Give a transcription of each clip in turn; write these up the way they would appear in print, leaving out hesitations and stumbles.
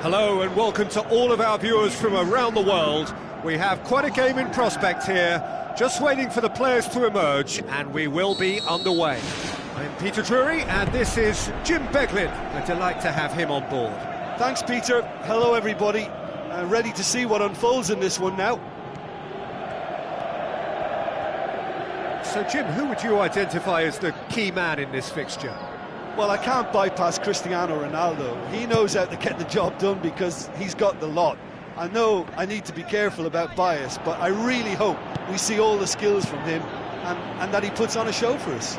Hello and welcome to all of our viewers from around the world. We have quite a game in prospect here, just waiting for the players to emerge, and we will be underway. I'm Peter Drury, and this is Jim Beglin. A delight to have him on board. Thanks, Peter. Hello, everybody. Ready to see what unfolds in this one now. So, Jim, who would you identify as the key man in this fixture? Well, I can't bypass Cristiano Ronaldo. He knows how to get the job done because he's got the lot. I know I need to be careful about bias, but I really hope we see all the skills from him and that he puts on a show for us.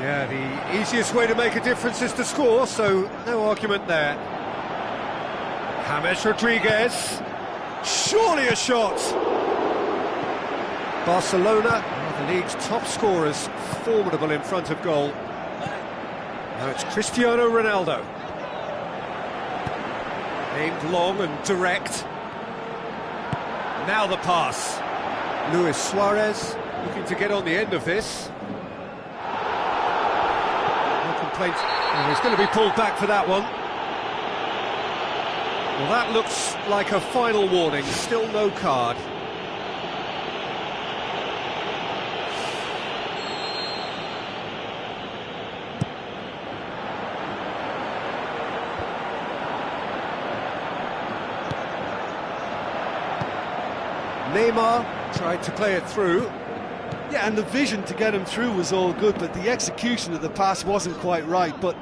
Yeah, the easiest way to make a difference is to score, so no argument there. James Rodriguez, surely a shot! Barcelona are the league's top scorers, formidable in front of goal. Now it's Cristiano Ronaldo. Aimed long and direct. Now the pass. Luis Suarez looking to get on the end of this. No complaints. Oh, he's going to be pulled back for that one. Well, that looks like a final warning. Still no card. Neymar tried to play it through. Yeah, and the vision to get him through was all good, but the execution of the pass wasn't quite right. But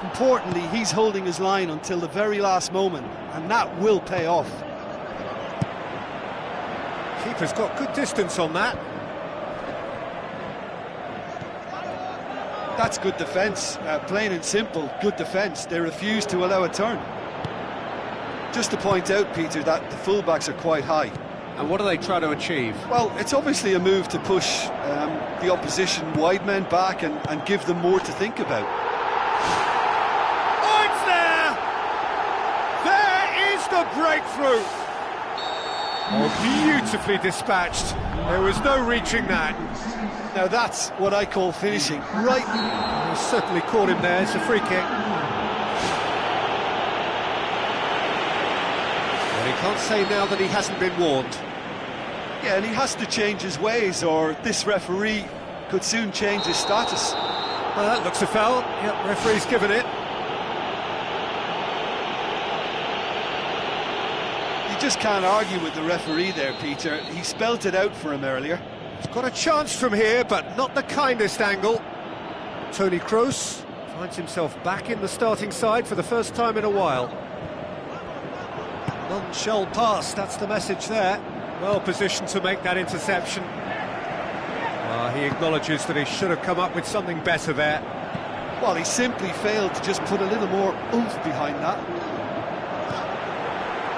importantly, he's holding his line until the very last moment, and that will pay off. Keeper's got good distance on that. That's good defence, plain and simple, good defence. They refuse to allow a turn. Just to point out, Peter, that the fullbacks are quite high. And what do they try to achieve? Well, it's obviously a move to push the opposition wide men back and give them more to think about. Oh, it's there! There is the breakthrough! Oh, beautifully dispatched. There was no reaching that. Now that's what I call finishing. Right. Oh, certainly caught him there. It's a free kick. Well, he can't say now that he hasn't been warned. Yeah, and he has to change his ways, or this referee could soon change his status. Well, that looks a foul. Yep, referee's given it. You just can't argue with the referee there, Peter. He spelt it out for him earlier. He's got a chance from here, but not the kindest angle. Toni Kroos finds himself back in the starting side for the first time in a while. None shall pass, that's the message there. Well positioned to make that interception. He acknowledges that he should have come up with something better there. Well, he simply failed to just put a little more oomph behind that.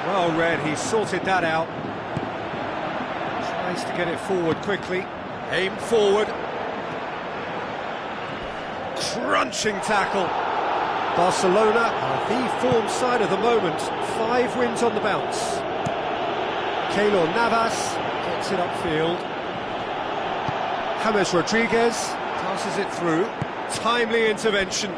Well read, he sorted that out. Tries to get it forward quickly. Aimed forward. Crunching tackle. Barcelona are the form side of the moment. 5 wins on the bounce. Keylor Navas gets it upfield. James Rodriguez passes it through. Timely intervention.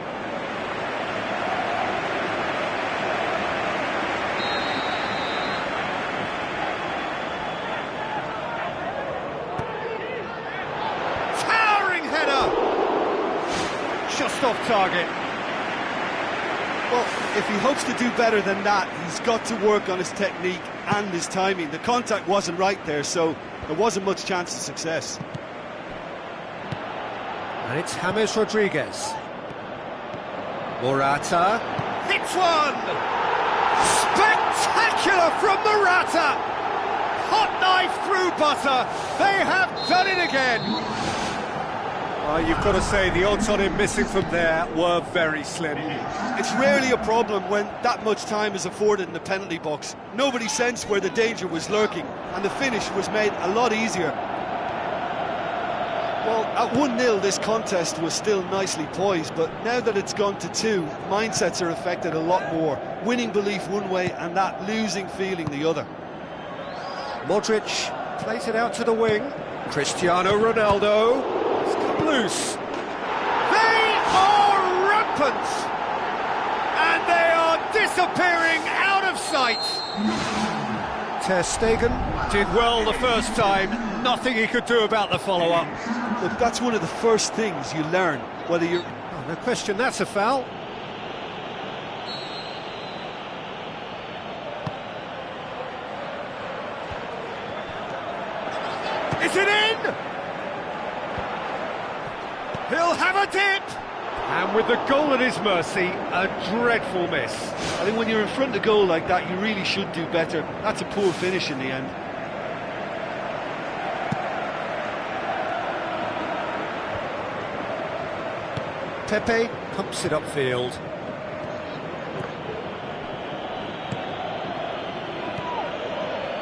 Towering header! Just off target. Well, if he hopes to do better than that, he's got to work on his technique and his timing. The contact wasn't right there, so there wasn't much chance of success. And it's James Rodriguez. Morata hits one! Spectacular from Morata! Hot knife through butter. They have done it again. You've got to say the odds on him missing from there were very slim. It's rarely a problem when that much time is afforded in the penalty box. Nobody sensed where the danger was lurking, and the finish was made a lot easier. Well, at 1-0 this contest was still nicely poised, but now that it's gone to 2, mindsets are affected a lot more. Winning belief one way and that losing feeling the other. Modric plays it out to the wing. Cristiano Ronaldo has come loose. They are rampant! And they are disappearing out of sight. Ter Stegen did well the first time. Nothing he could do about the follow-up. Look, that's one of the first things you learn, whether you're... Oh, no question, that's a foul. Is it in? He'll have a dip! And with the goal at his mercy, a dreadful miss. I think when you're in front of goal like that, you really should do better. That's a poor finish in the end. Pepe pumps it upfield.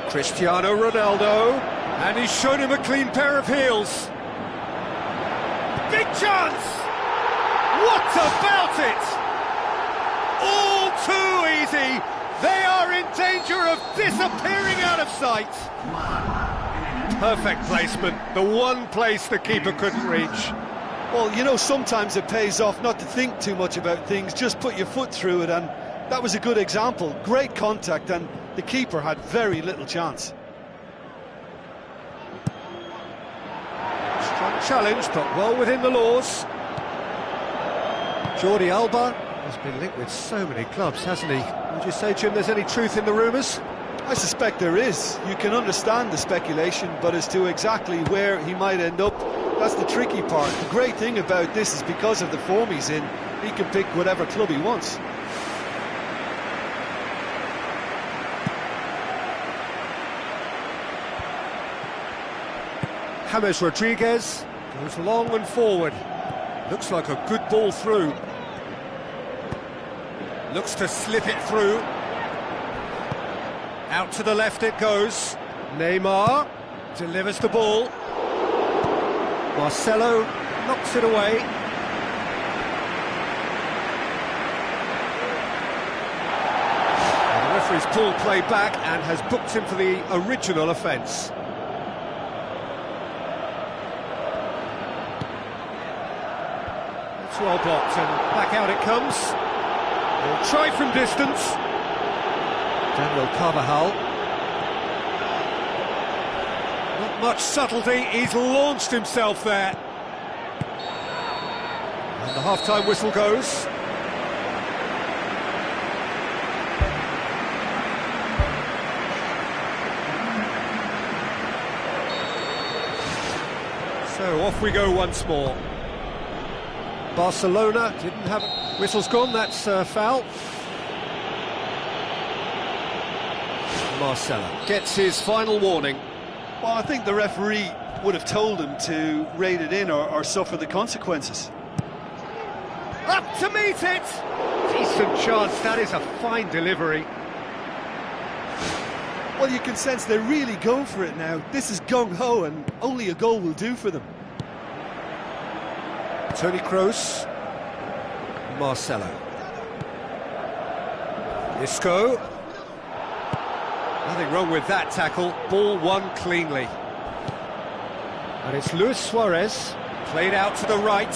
Cristiano Ronaldo, and he's shown him a clean pair of heels. Big chance! What about it? All too easy. They are in danger of disappearing out of sight. Perfect placement, the one place the keeper couldn't reach. Well, you know, sometimes it pays off not to think too much about things, just put your foot through it, and that was a good example. Great contact, and the keeper had very little chance. Strong challenge, but well within the laws. Jordi Alba has been linked with so many clubs, hasn't he? Would you say, Jim, there's any truth in the rumours? I suspect there is. You can understand the speculation, but as to exactly where he might end up, that's the tricky part. The great thing about this is because of the form he's in, he can pick whatever club he wants. James Rodriguez goes long and forward. Looks like a good ball through. Looks to slip it through. Out to the left it goes. Neymar delivers the ball. Marcelo knocks it away. And the referee's pulled play back and has booked him for the original offence. It's well blocked and back out it comes. He'll try from distance. Daniel Carvajal. Not much subtlety, he's launched himself there. And the half-time whistle goes. So off we go once more. Barcelona didn't have... Whistle's gone, that's foul. Marcelo gets his final warning. Well, I think the referee would have told him to rate it in or suffer the consequences. Up to meet it! Decent chance, that is a fine delivery. Well, you can sense they're really going for it now. This is gung-ho and only a goal will do for them. Toni Kroos. Marcelo. Isco. Nothing wrong with that tackle, ball won cleanly. And it's Luis Suarez, played out to the right,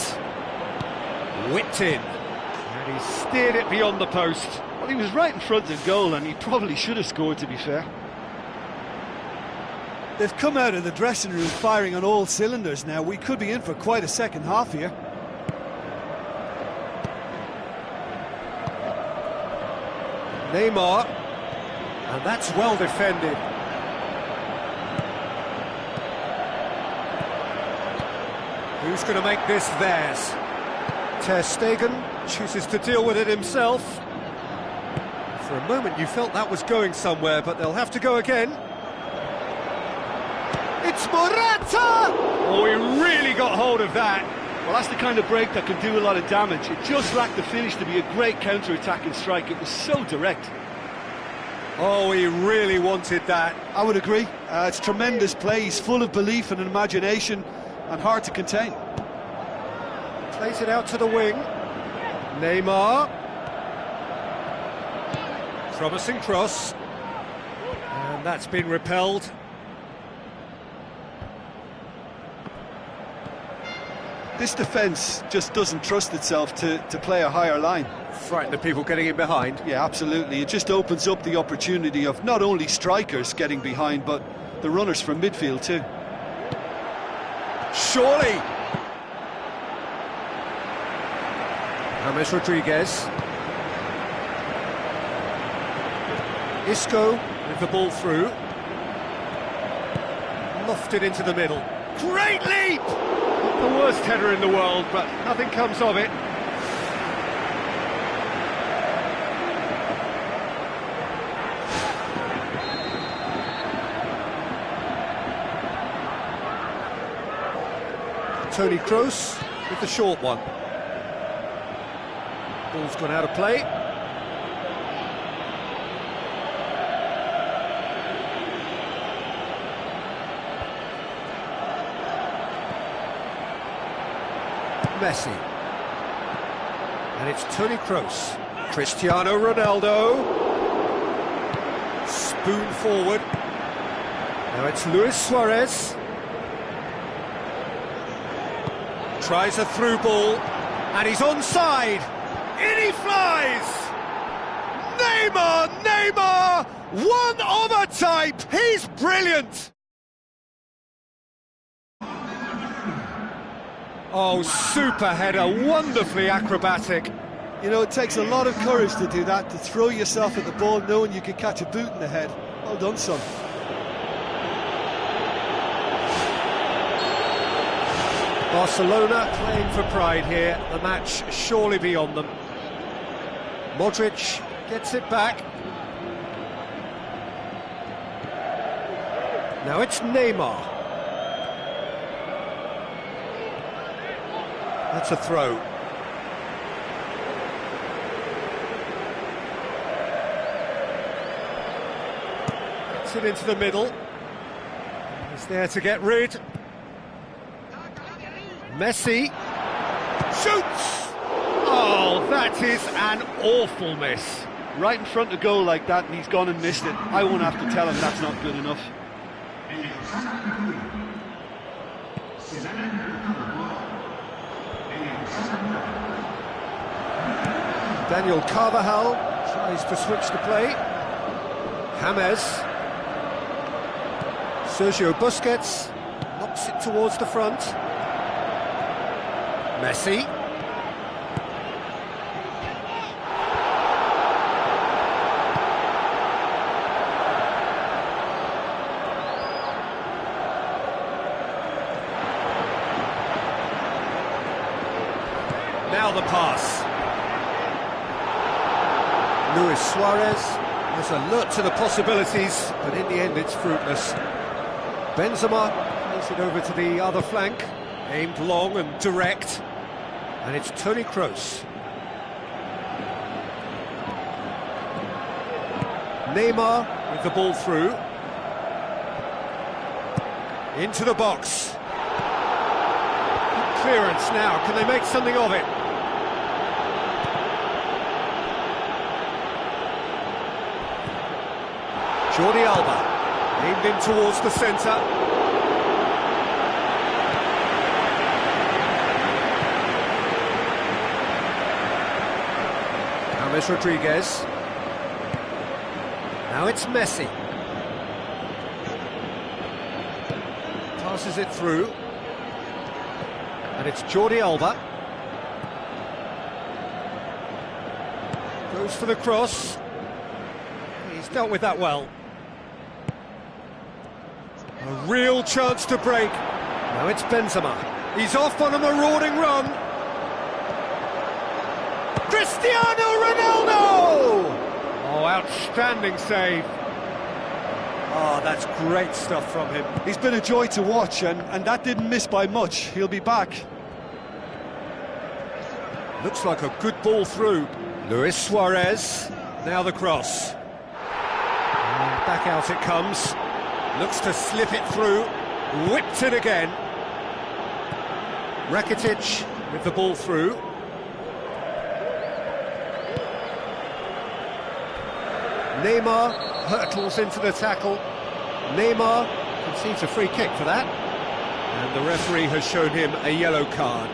whipped in, and he steered it beyond the post. Well, he was right in front of goal and he probably should have scored, to be fair. They've come out of the dressing room firing on all cylinders now. We could be in for quite a second half here. Neymar. And that's well defended. Who's going to make this theirs? Ter Stegen chooses to deal with it himself. For a moment you felt that was going somewhere, but they'll have to go again. It's Morata! Oh, he really got hold of that. Well, that's the kind of break that can do a lot of damage. It just lacked the finish to be a great counter-attacking strike. It was so direct. Oh, he really wanted that. I would agree. It's tremendous play. He's full of belief and imagination and hard to contain. Plays it out to the wing. Neymar. Promising cross. And that's been repelled. This defence just doesn't trust itself to play a higher line. Frighten the people getting in behind. Yeah, absolutely. It just opens up the opportunity of not only strikers getting behind, but the runners from midfield too. Surely! James Rodriguez. Isco with the ball through. Lofted into the middle. Great leap! Not the worst header in the world, but nothing comes of it. Toni Kroos with the short one. Ball's gone out of play. Messi. And it's Toni Kroos. Cristiano Ronaldo. Spoon forward. Now it's Luis Suarez. Tries a through ball, and he's onside. In he flies! Neymar! Neymar! One of a type! He's brilliant! Oh, super header, wonderfully acrobatic. You know, it takes a lot of courage to do that, to throw yourself at the ball knowing you could catch a boot in the head. Well done, son. Barcelona playing for pride here, the match surely beyond them. Modric gets it back. Now it's Neymar. That's a throw. Gets it into the middle. He's there to get rid. Messi shoots! Oh, that is an awful miss. Right in front of goal like that, and he's gone and missed it. I won't have to tell him that's not good enough. Daniel Carvajal tries to switch the play. James. Sergio Busquets knocks it towards the front. Messi. Now the pass. Luis Suarez is alert to the possibilities, but in the end it's fruitless. Benzema plays it over to the other flank, aimed long and direct, and it's Toni Kroos. Neymar with the ball through. Into the box. Good clearance now, can they make something of it? Jordi Alba, aimed in towards the centre. James Rodriguez. Now it's Messi. Passes it through. And it's Jordi Alba. Goes for the cross. He's dealt with that well. A real chance to break. Now it's Benzema. He's off on a marauding run. Cristiano Ronaldo! Oh, outstanding save. Oh, that's great stuff from him. He's been a joy to watch, and that didn't miss by much. He'll be back. Looks like a good ball through. Luis Suarez, now the cross. And back out it comes. Looks to slip it through. Whipped it again. Rakitic with the ball through. Neymar hurtles into the tackle. Neymar concedes a free kick for that. And the referee has shown him a yellow card.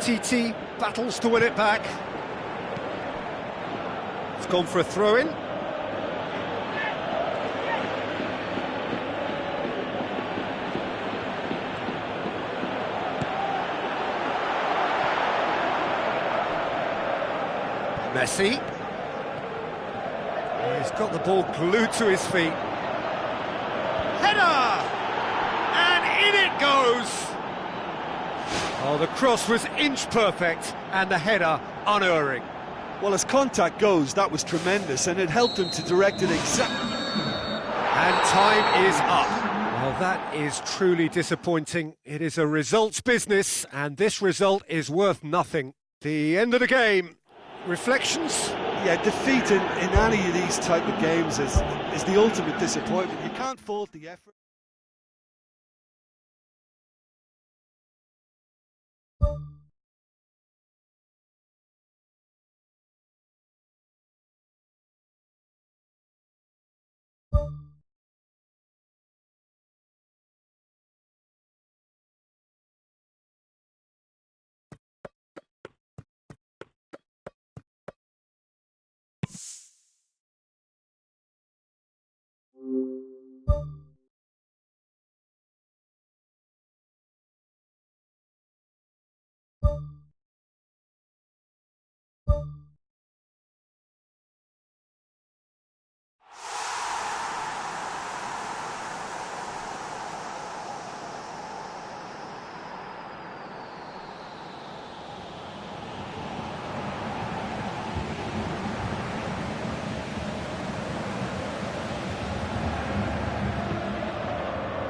Titi battles to win it back. It's gone for a throw-in. Messi. He's got the ball glued to his feet. Header! And in it goes! Oh, the cross was inch perfect and the header unerring. Well, as contact goes, that was tremendous, and it helped him to direct it exactly. And time is up. Well, that is truly disappointing. It is a results business, and this result is worth nothing. The end of the game. Reflections? Yeah, defeat in any of these type of games is the ultimate disappointment. You can't fault the effort.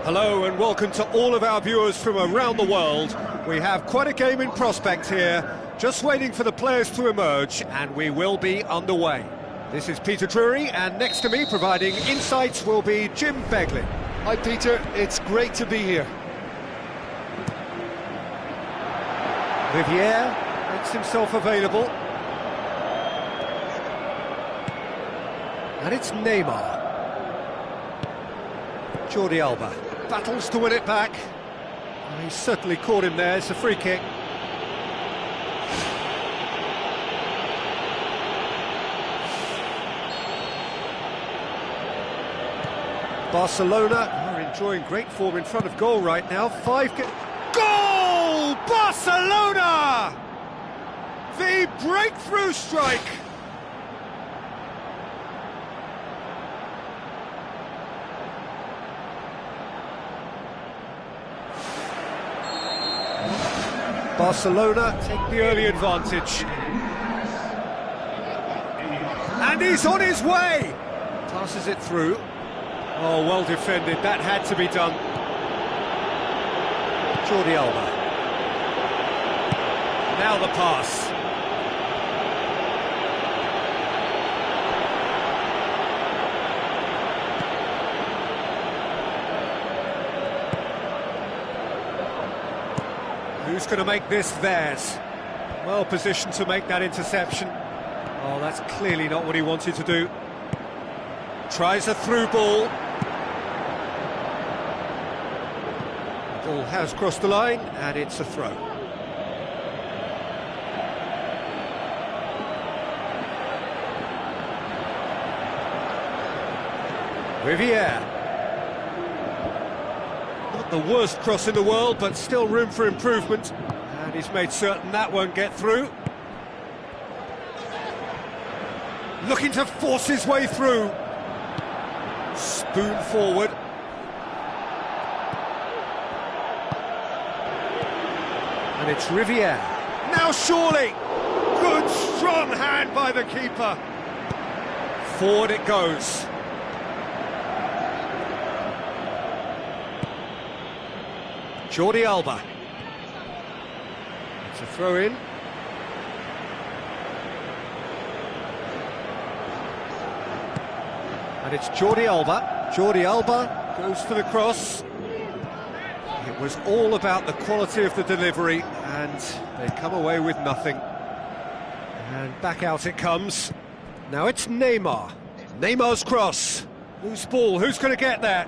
Hello and welcome to all of our viewers from around the world. We have quite a game in prospect here, just waiting for the players to emerge, and we will be underway. This is Peter Drury, and next to me providing insights will be Jim Begley. Hi Peter, it's great to be here. Riviere makes himself available. And it's Neymar. Jordi Alba battles to win it back. He certainly caught him there. It's a free kick. Barcelona are enjoying great form in front of goal right now. Goal! Barcelona! The breakthrough strike! Barcelona take the early advantage. And he's on his way! Passes it through. Oh, well defended. That had to be done. Jordi Alba. Now the pass. Who's going to make this theirs? Well positioned to make that interception. Oh, that's clearly not what he wanted to do. Tries a through ball. The ball has crossed the line, and it's a throw. Riviere. Not the worst cross in the world, but still room for improvement. And he's made certain that won't get through. Looking to force his way through. Spoon forward. And it's Riviere. Now surely! Good strong hand by the keeper. Forward it goes. Jordi Alba. It's a throw in. And it's Jordi Alba. Jordi Alba goes for the cross. It was all about the quality of the delivery, and they come away with nothing. And back out it comes. Now it's Neymar. Neymar's cross. Loose ball, who's going to get there?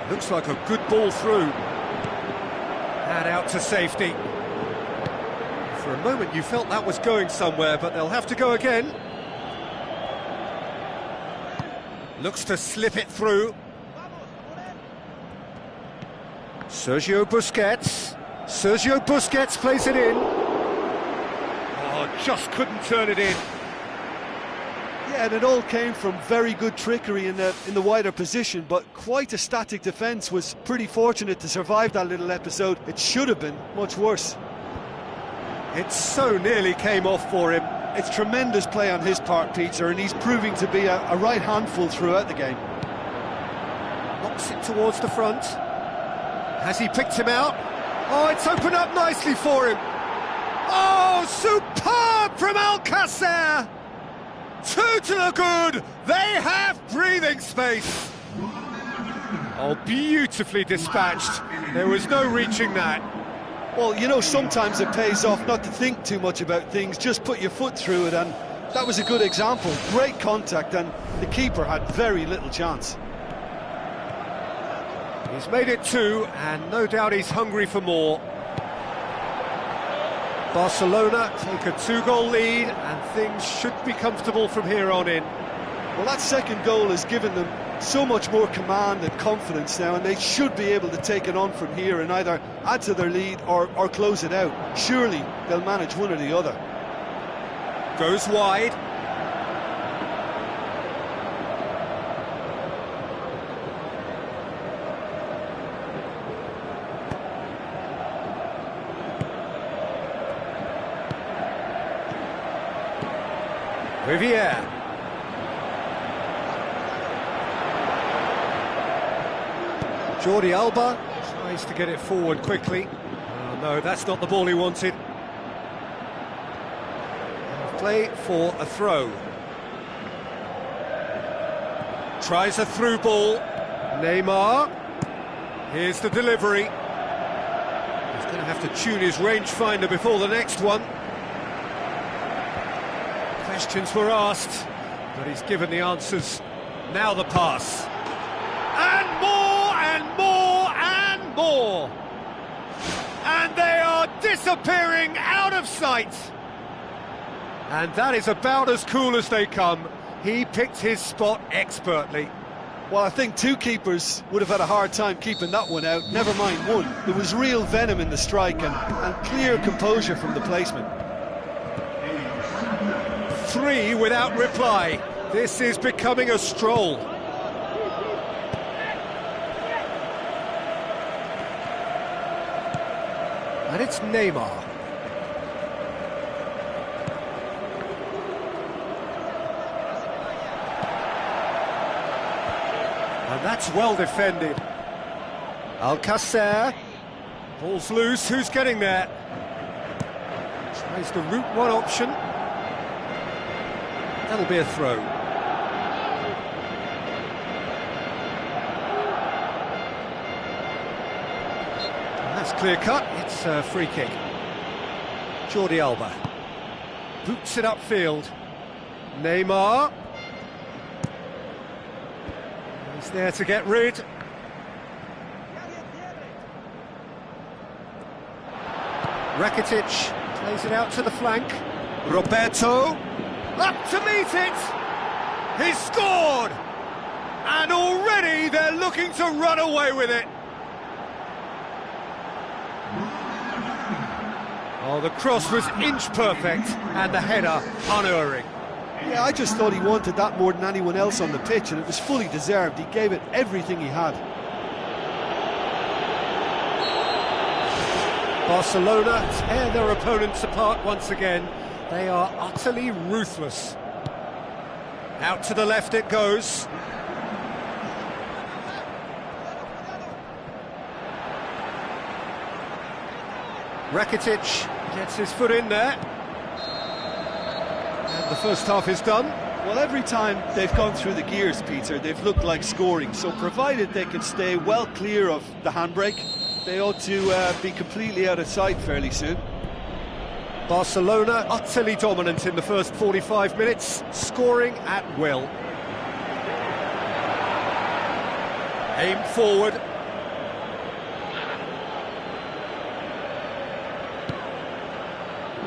Looks like a good ball through. And out to safety. For a moment you felt that was going somewhere, but they'll have to go again. Looks to slip it through. Sergio Busquets. Sergio Busquets plays it in. Oh, just couldn't turn it in. Yeah, and it all came from very good trickery in the wider position, but quite a static defence. Was pretty fortunate to survive that little episode. It should have been much worse. It so nearly came off for him. It's tremendous play on his part, Peter, and he's proving to be a right handful throughout the game. Knocks it towards the front. Has he picked him out? Oh, it's opened up nicely for him. Oh, superb from Alcacer! Two to the good. They have breathing space. Oh, beautifully dispatched. There was no reaching that. Well, you know, sometimes it pays off not to think too much about things, just put your foot through it, and that was a good example. Great contact, and the keeper had very little chance. He's made it two, and no doubt he's hungry for more. Barcelona take a two-goal lead, and things should be comfortable from here on in. Well, that second goal has given them so much more command and confidence now, and they should be able to take it on from here and either add to their lead or close it out. Surely they'll manage one or the other. Goes wide. Riviere. Jordi Alba tries to get it forward quickly. Oh no, that's not the ball he wanted. Play for a throw. Tries a through ball. Neymar. Here's the delivery. He's going to have to tune his rangefinder before the next one. Questions were asked, but he's given the answers. Now the pass. And more, and more, and more. And they are disappearing out of sight. And that is about as cool as they come. He picked his spot expertly. Well, I think two keepers would have had a hard time keeping that one out, never mind one. There was real venom in the strike and clear composure from the placement. Three without reply. This is becoming a stroll. And it's Neymar. And that's well defended. Alcacer. Ball's loose, who's getting there? Tries the route one option. That'll be a throw. And that's clear cut, it's a free kick. Jordi Alba. Boots it upfield. Neymar. He's there to get rid. Rakitic plays it out to the flank. Roberto. Up to meet it! He's scored! And already they're looking to run away with it. Oh, the cross was inch perfect and the header unerring. Yeah, I just thought he wanted that more than anyone else on the pitch, and it was fully deserved. He gave it everything he had. Barcelona tear their opponents apart once again. They are utterly ruthless. Out to the left it goes. Rakitic gets his foot in there. And the first half is done. Well, every time they've gone through the gears, Peter, they've looked like scoring. So provided they can stay well clear of the handbrake, they ought to be completely out of sight fairly soon. Barcelona utterly dominant in the first 45 minutes, scoring at will. Aim forward.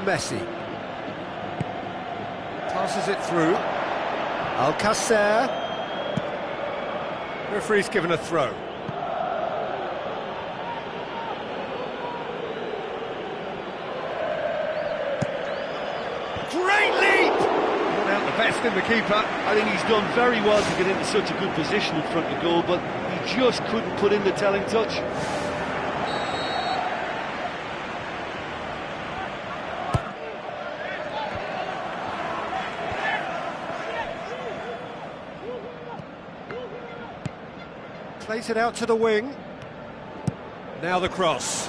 Messi. Passes it through. Alcacer. Referee's given a throw. Great leap! Not out the best in the keeper. I think he's done very well to get into such a good position in front of goal, but he just couldn't put in the telling touch. Plays it out to the wing. Now the cross.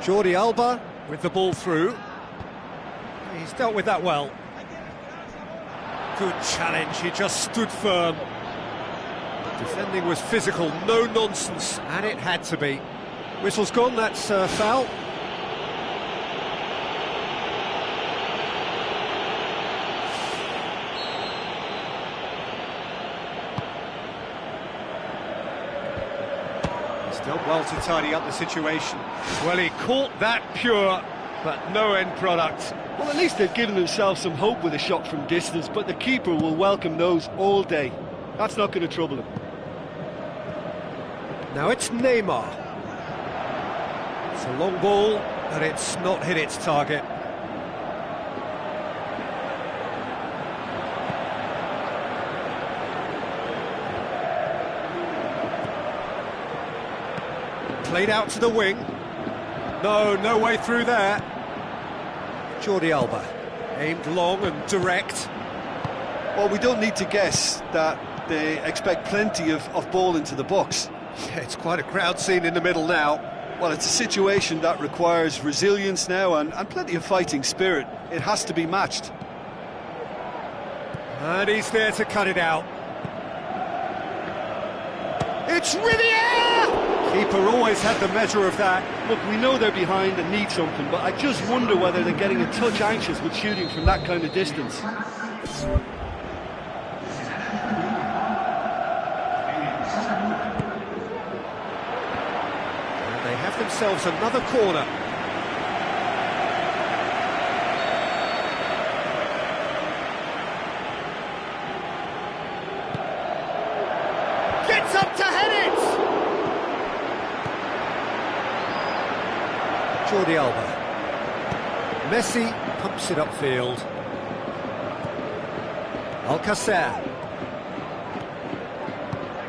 Jordi Alba with the ball through. He's dealt with that well. Good challenge, he just stood firm. Defending was physical, no nonsense, and it had to be. Whistle's gone, that's foul. He's done well to tidy up the situation. Well, he caught that pure, but no end product. Well, at least they've given themselves some hope with a shot from distance, but the keeper will welcome those all day. That's not going to trouble him. Now it's Neymar. It's a long ball, but it's not hit its target. Played out to the wing. No way through there. Jordi Alba, aimed long and direct. Well, we don't need to guess that they expect plenty of ball into the box. Yeah, it's quite a crowd scene in the middle now. Well, it's a situation that requires resilience now and plenty of fighting spirit. It has to be matched. And he's there to cut it out. It's Riviere! Keeper always had the measure of that. Look, we know they're behind and need something, but I just wonder whether they're getting a touch anxious with shooting from that kind of distance. They have themselves another corner. Gets up to head it! Jordi Alba. Messi pumps it upfield. Alcacer.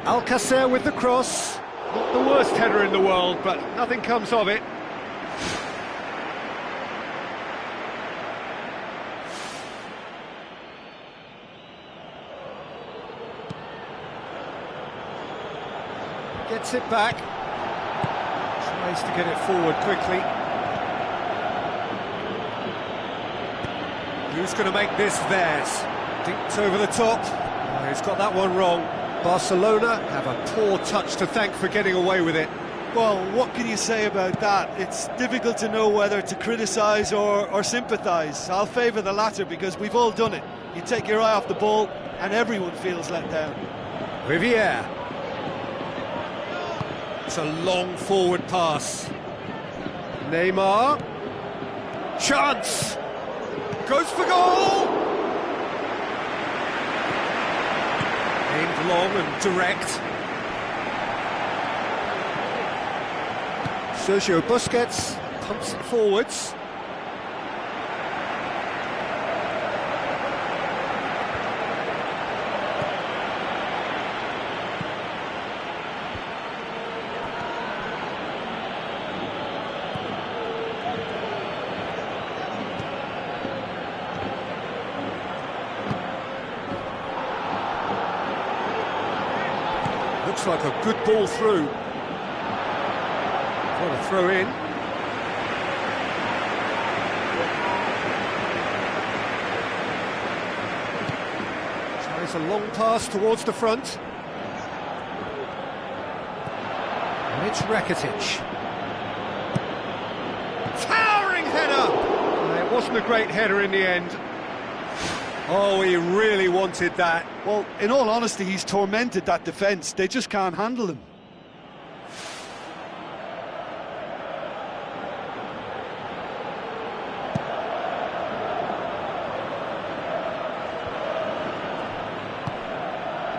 Alcacer with the cross. Not the worst header in the world, but nothing comes of it. Gets it back. Tries to get it forward quickly. Who's going to make this theirs? Dinked over the top. Oh, he's got that one wrong. Barcelona have a poor touch to thank for getting away with it. Well, what can you say about that? It's difficult to know whether to criticise or sympathise. I'll favour the latter because we've all done it. You take your eye off the ball and everyone feels let down. Riviere. It's a long forward pass. Neymar. Chance! Goes for goal! Aimed long and direct. Sergio Busquets pumps it forwards. Looks like a good ball through. What a throw in. Tries a long pass towards the front. And it's Rakitic. Towering header! It wasn't a great header in the end. Oh, he really wanted that. Well, in all honesty, he's tormented that defence. They just can't handle him.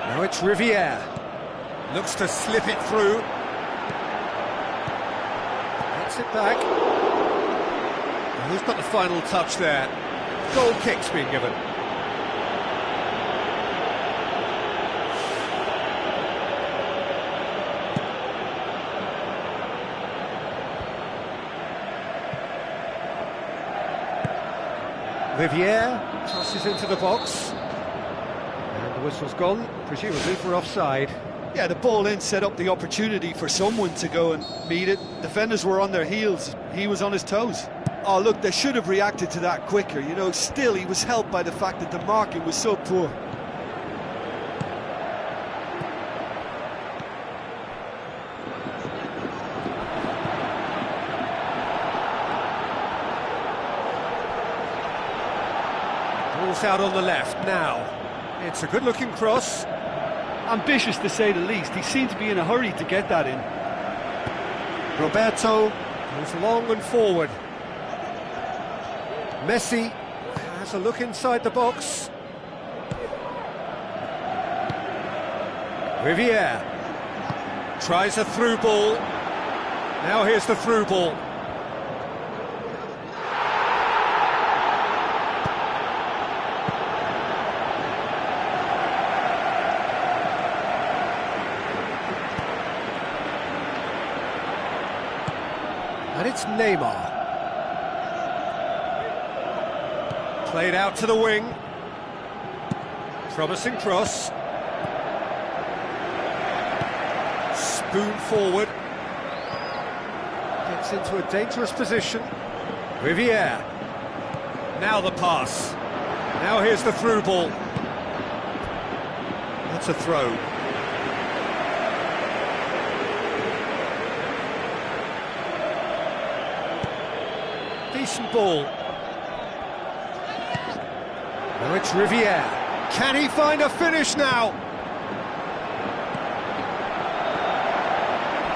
Now it's Riviere. Looks to slip it through. Gets it back. And who's got the final touch there? Goal kick's being given. Riviere tosses into the box. And the whistle's gone, presumably for offside. Yeah, the ball in set up the opportunity for someone to go and meet it. Defenders were on their heels. He was on his toes. Oh, look, they should have reacted to that quicker. You know, still, he was helped by the fact that the marking was so poor. Ball's out on the left now. It's a good-looking cross. Ambitious to say the least. He seemed to be in a hurry to get that in. Roberto goes long and forward. Messi has a look inside the box. Riviere tries a through ball. Now here's the through ball. And it's Neymar. Played out to the wing. Promising cross. Spoon forward. Gets into a dangerous position. Riviere. Now the pass. Now here's the through ball. That's a throw. Decent ball. Now it's Riviere. Can he find a finish now?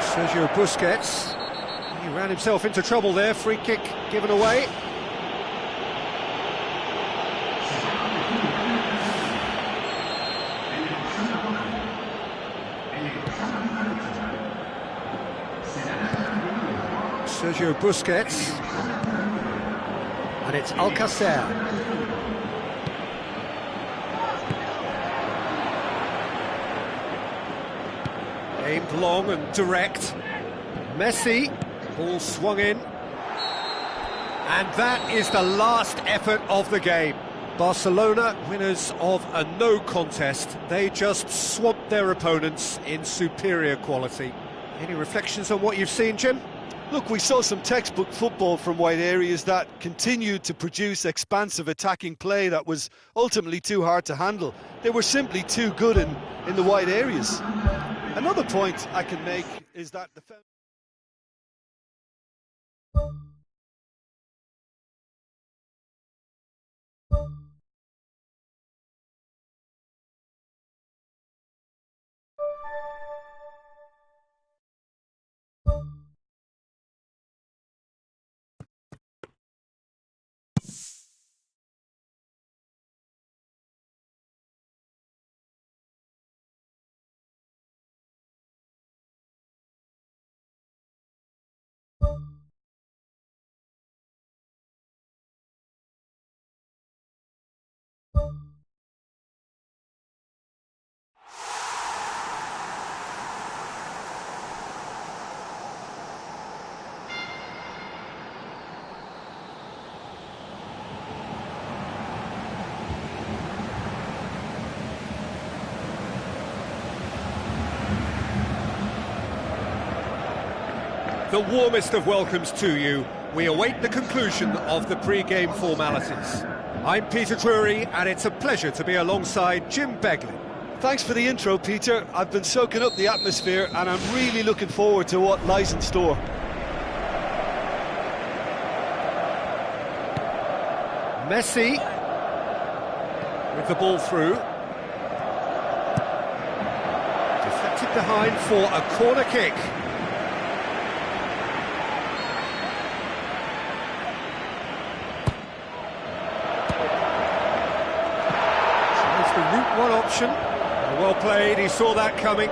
Sergio Busquets. He ran himself into trouble there. Free kick given away. Sergio Busquets. And it's Alcacer. Aimed long and direct. Messi, ball swung in. And that is the last effort of the game. Barcelona, winners of a no contest. They just swamped their opponents in superior quality. Any reflections on what you've seen, Jim? Look, we saw some textbook football from wide areas that continued to produce expansive attacking play that was ultimately too hard to handle. They were simply too good in the wide areas. Another point I can make is that the The warmest of welcomes to you. We await the conclusion of the pre-game formalities. I'm Peter Drury, and it's a pleasure to be alongside Jim Beglin. Thanks for the intro, Peter. I've been soaking up the atmosphere, and I'm really looking forward to what lies in store. Messi with the ball through. Deflected behind for a corner kick. Tries the route one option. Well played, he saw that coming.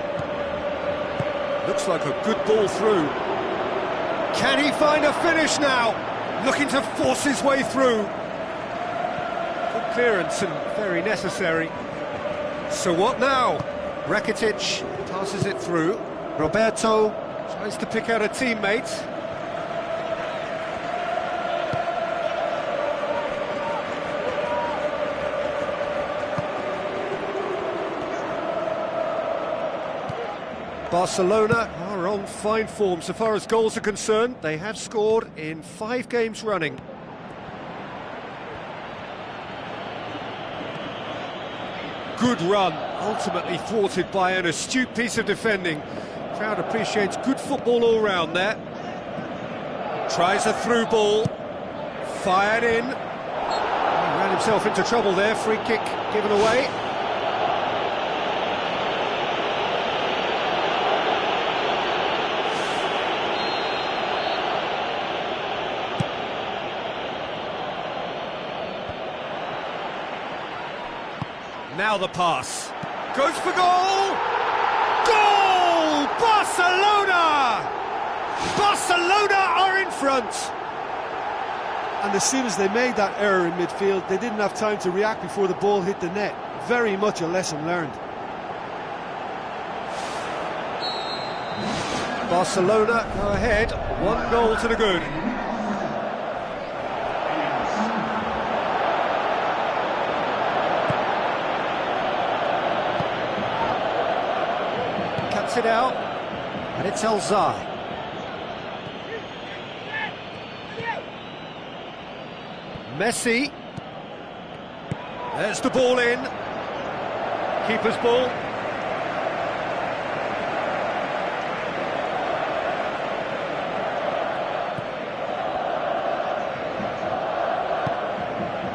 Looks like a good ball through. Can he find a finish now? Looking to force his way through. Good clearance and very necessary. So what now? Rakitic passes it through. Roberto tries to pick out a teammate. Barcelona are on fine form so far as goals are concerned. They have scored in 5 games running. Good run, ultimately thwarted by an astute piece of defending. Crowd appreciates good football all round there. Tries a through ball, fired in. He ran himself into trouble there, free kick given away. Now the pass. Goes for goal! Goal! Barcelona! Barcelona are in front! And as soon as they made that error in midfield, they didn't have time to react before the ball hit the net. Very much a lesson learned. Barcelona go ahead, 1 goal to the good. It out, and it's Elzar. Messi. There's the ball in. Keeper's ball.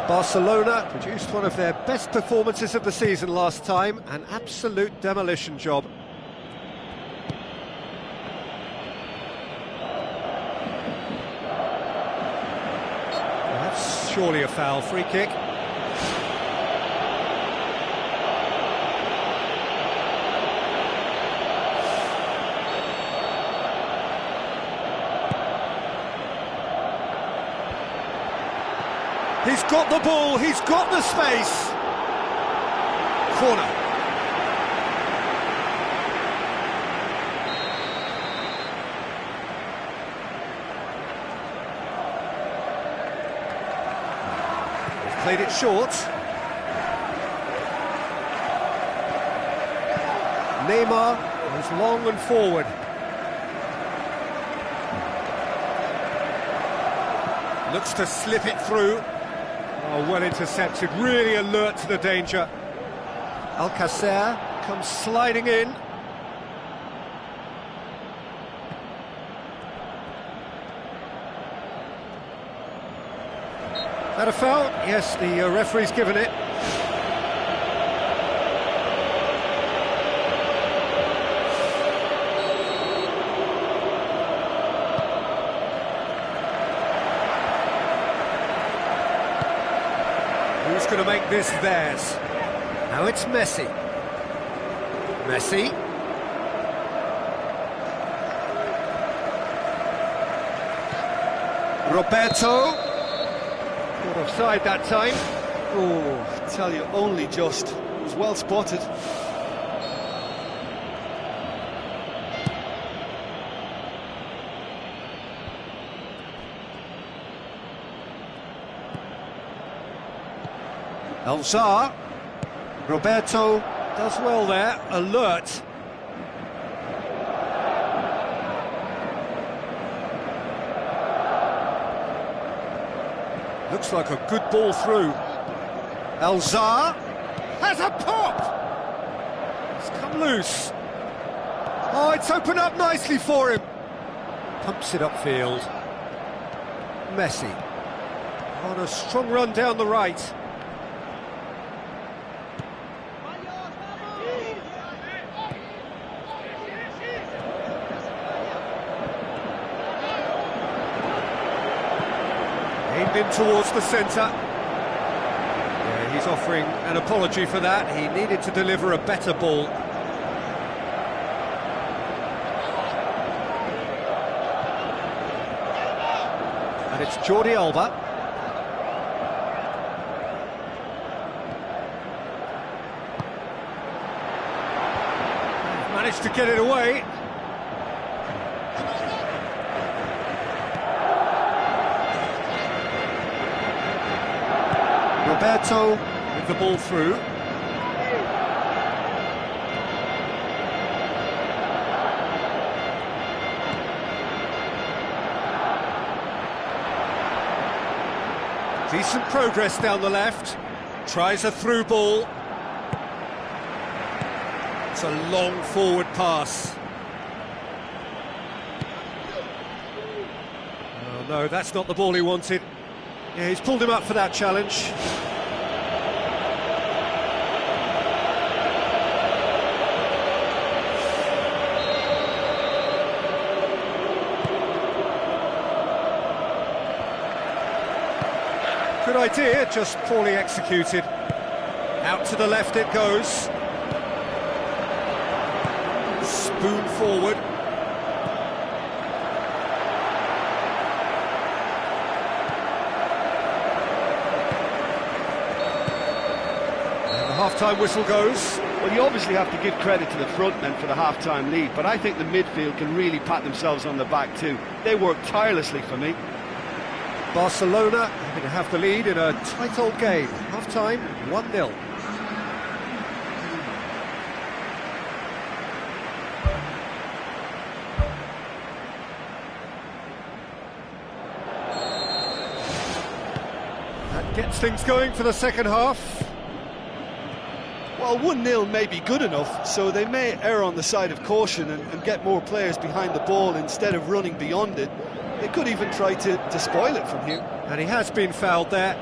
Barcelona produced one of their best performances of the season last time, an absolute demolition job. Surely a foul, free kick. He's got the ball, he's got the space. Corner. Played it short. Neymar was long and forward. Looks to slip it through. Oh, well intercepted, really alert to the danger. Alcacer comes sliding in. That a foul? Yes, the referee's given it. Who's going to make this theirs? Now it's Messi. Messi. Roberto. Caught offside that time. Oh, I tell you, only just. It was well spotted. Elzar. Roberto does well there, alert. Looks like a good ball through. Elzar has a pop! It's come loose. Oh, it's opened up nicely for him. Pumps it upfield. Messi. On a strong run down the right. Aimed in towards the centre. Yeah, he's offering an apology for that. He needed to deliver a better ball. And it's Jordi Alba. Managed to get it away. Roberto with the ball through. Decent progress down the left. Tries a through ball. It's a long forward pass. Oh no, that's not the ball he wanted. Yeah, he's pulled him up for that challenge. Good idea, just poorly executed. Out to the left it goes. Spoon forward. And the half-time whistle goes. Well, you obviously have to give credit to the front men for the half-time lead, but I think the midfield can really pat themselves on the back too. They work tirelessly for me. Barcelona having to have the lead in a tight old game. Half-time, 1-0. That gets things going for the second half. Well, 1-0 may be good enough, so they may err on the side of caution and get more players behind the ball instead of running beyond it. They could even try to spoil it from here. And he has been fouled there.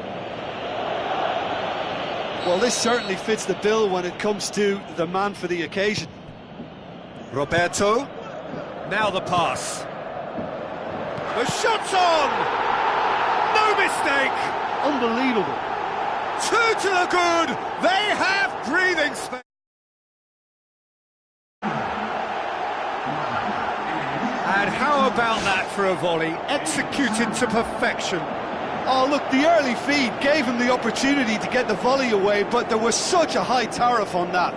Well, this certainly fits the bill when it comes to the man for the occasion. Roberto. Now the pass. The shot's on! No mistake! Unbelievable. Two to the good! They have breathing space! And how about that for a volley? Executed to perfection. Oh, look, the early feed gave him the opportunity to get the volley away, but there was such a high tariff on that.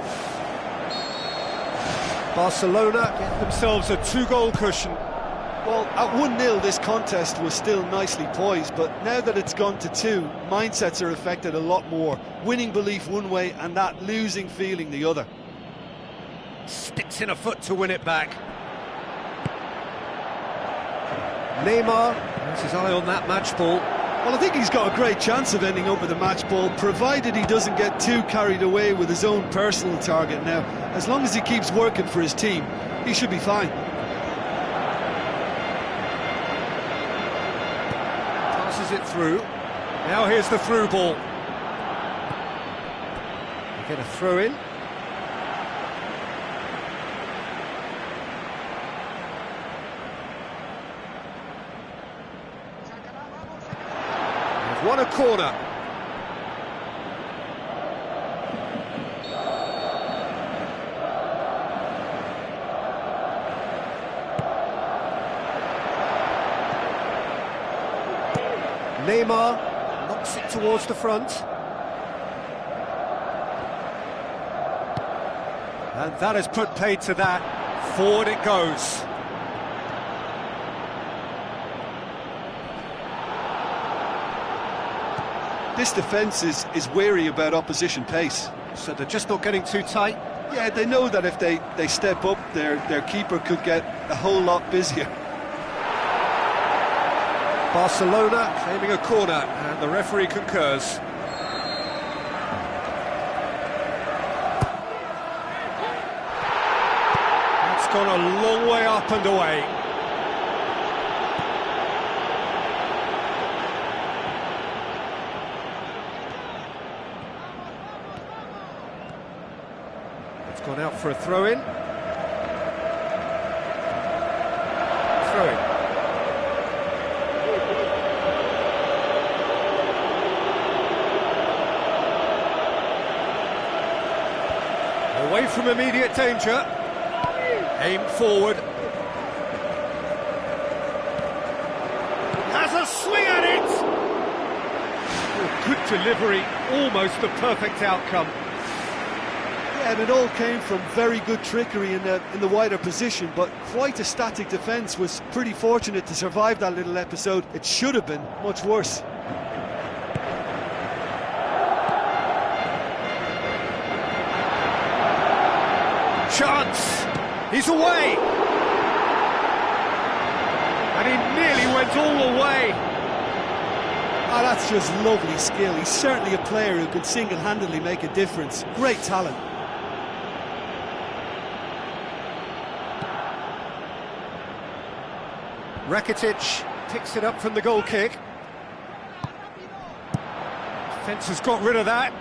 Barcelona get themselves a two-goal cushion. Well, at 1-0 this contest was still nicely poised, but now that it's gone to 2, mindsets are affected a lot more. Winning belief one way and that losing feeling the other. Sticks in a foot to win it back. Neymar has his eye on that match ball. Well, I think he's got a great chance of ending up with a match ball, provided he doesn't get too carried away with his own personal target now. As long as he keeps working for his team, he should be fine. Passes it through. Now here's the through ball. They get a throw in. They've won a corner. Neymar knocks it towards the front. And that has put paid to that. Forward it goes. This defence is wary about opposition pace. So they're just not getting too tight. Yeah, they know that if they step up, their keeper could get a whole lot busier. Barcelona claiming a corner, and the referee concurs. That's gone a long way up and away. It's gone out for a throw-in. Throw-in. Away from immediate danger. Aim forward. Has a swing at it! Oh, good delivery, almost the perfect outcome. Yeah, and it all came from very good trickery in the wider position, but quite a static defence. Was pretty fortunate to survive that little episode. It should have been much worse. Chance! He's away! And he nearly went all the way. Ah, that's just lovely skill. He's certainly a player who can single-handedly make a difference. Great talent. Rakitic picks it up from the goal kick. Defence has got rid of that.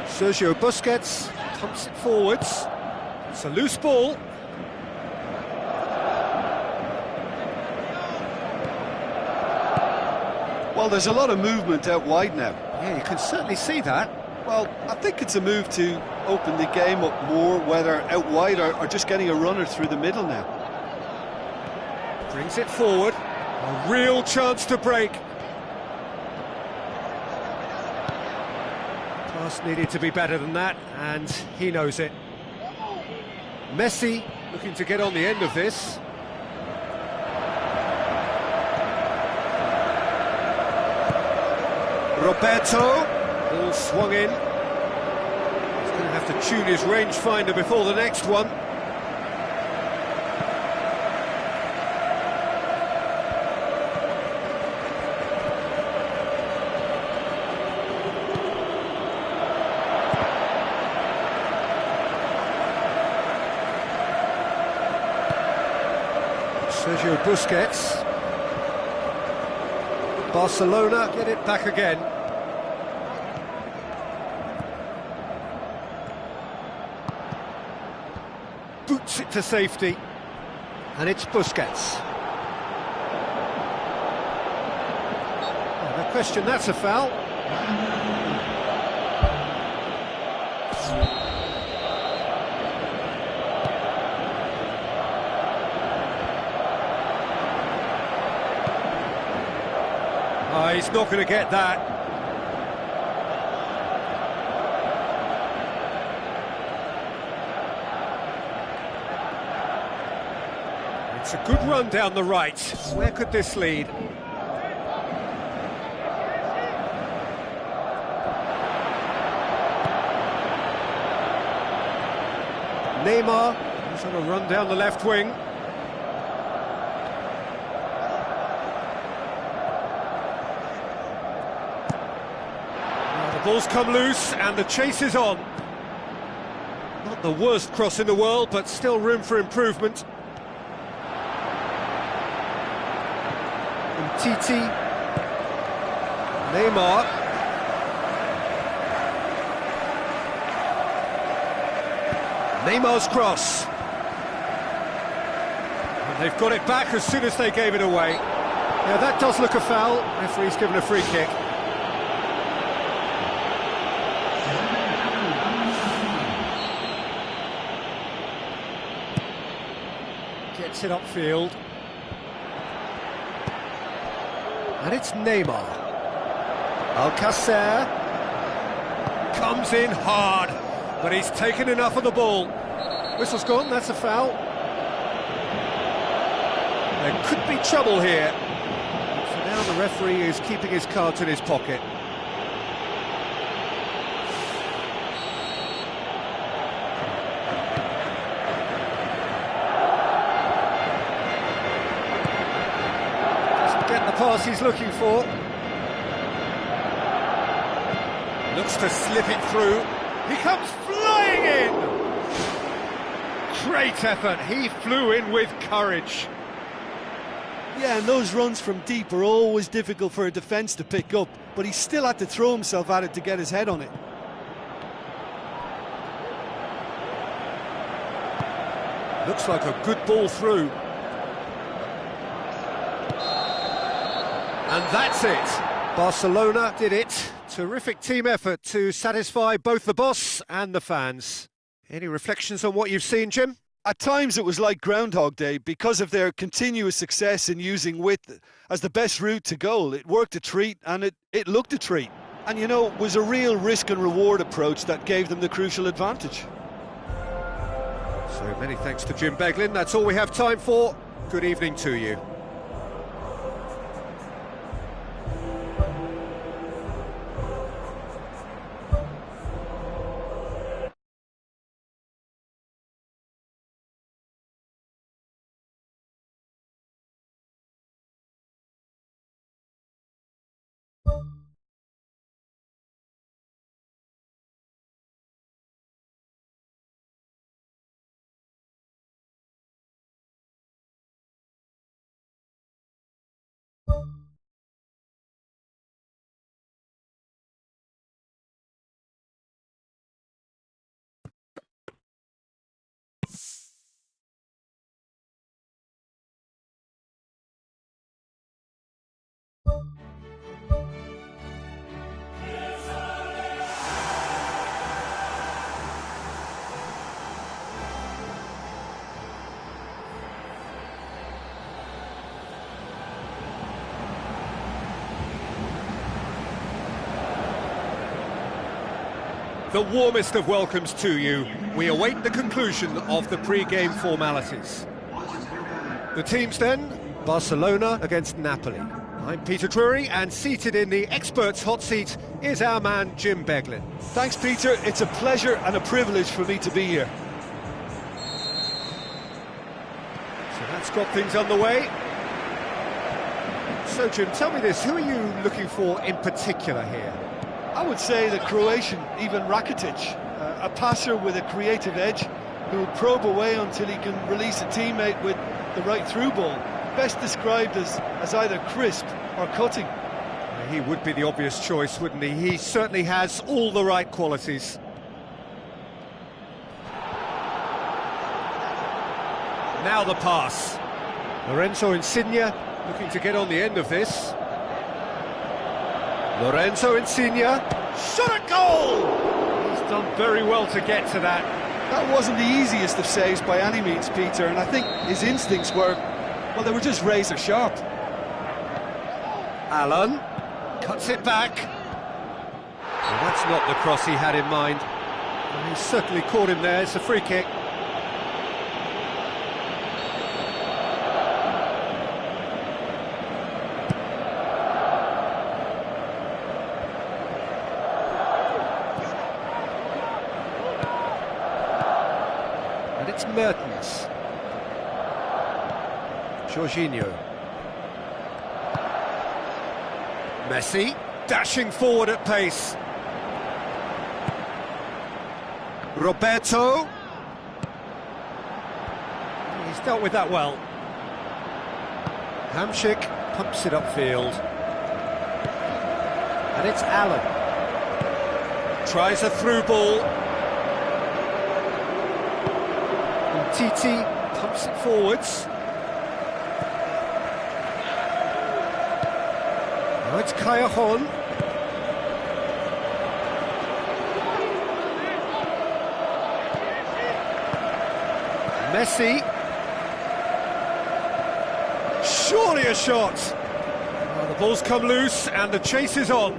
Sergio Busquets pumps it forwards. It's a loose ball. Well, there's a lot of movement out wide now. Yeah, you can certainly see that. Well, I think it's a move to open the game up more, whether out wide or just getting a runner through the middle now. Brings it forward. A real chance to break. Pass needed to be better than that, and he knows it. Messi looking to get on the end of this. Roberto, ball swung in. He's going to have to tune his rangefinder before the next one. Sergio Busquets. Barcelona get it back again. Boots it to safety. And it's Busquets. Oh, no question, that's a foul. Oh, he's not going to get that. It's a good run down the right. Where could this lead? Neymar, he's on a run down the left wing. Ball's come loose and the chase is on. Not the worst cross in the world, but still room for improvement. Titi, Neymar. Neymar's cross. And they've got it back as soon as they gave it away. Yeah, that does look a foul. Referee's given a free kick. Gets it upfield. And it's Neymar. Alcacer comes in hard, but he's taken enough of the ball. Whistle's gone, that's a foul. There could be trouble here. But for now, the referee is keeping his cards in his pocket. pass he's looking for. Looks to slip it through. He comes flying in! Great effort, he flew in with courage. Yeah, and those runs from deep are always difficult for a defence to pick up, but he still had to throw himself at it to get his head on it. Looks like a good ball through. And that's it. Barcelona did it. Terrific team effort to satisfy both the boss and the fans. Any reflections on what you've seen, Jim? At times it was like Groundhog Day because of their continuous success in using width as the best route to goal. It worked a treat and it looked a treat. And you know, it was a real risk and reward approach that gave them the crucial advantage. So many thanks to Jim Beglin. That's all we have time for. Good evening to you. The warmest of welcomes to you. We await the conclusion of the pre-game formalities. The teams then, Barcelona against Napoli. I'm Peter Drury, and seated in the experts' hot seat is our man Jim Beglin. Thanks, Peter. It's a pleasure and a privilege for me to be here. So that's got things underway. So Jim, tell me this, who are you looking for in particular here? I would say the Croatian, Ivan Rakitic, a passer with a creative edge who will probe away until he can release a teammate with the right through ball. Best described as either crisp or cutting. He would be the obvious choice, wouldn't he? He certainly has all the right qualities. Now the pass. Lorenzo Insigne looking to get on the end of this. Lorenzo Insigne, shot at goal! He's done very well to get to that. That wasn't the easiest of saves by any means, Peter, and I think his instincts were, well, they were just razor sharp. Allen cuts it back. Well, that's not the cross he had in mind. Well, he certainly caught him there. It's a free kick. And it's Mertens. Jorginho. Messi, dashing forward at pace. Roberto. He's dealt with that well. Hamšík pumps it upfield. And it's Allen. Tries a through ball. And Titi pumps it forwards. Now it's Callejon. Messi. Surely a shot. Well, the ball's come loose and the chase is on.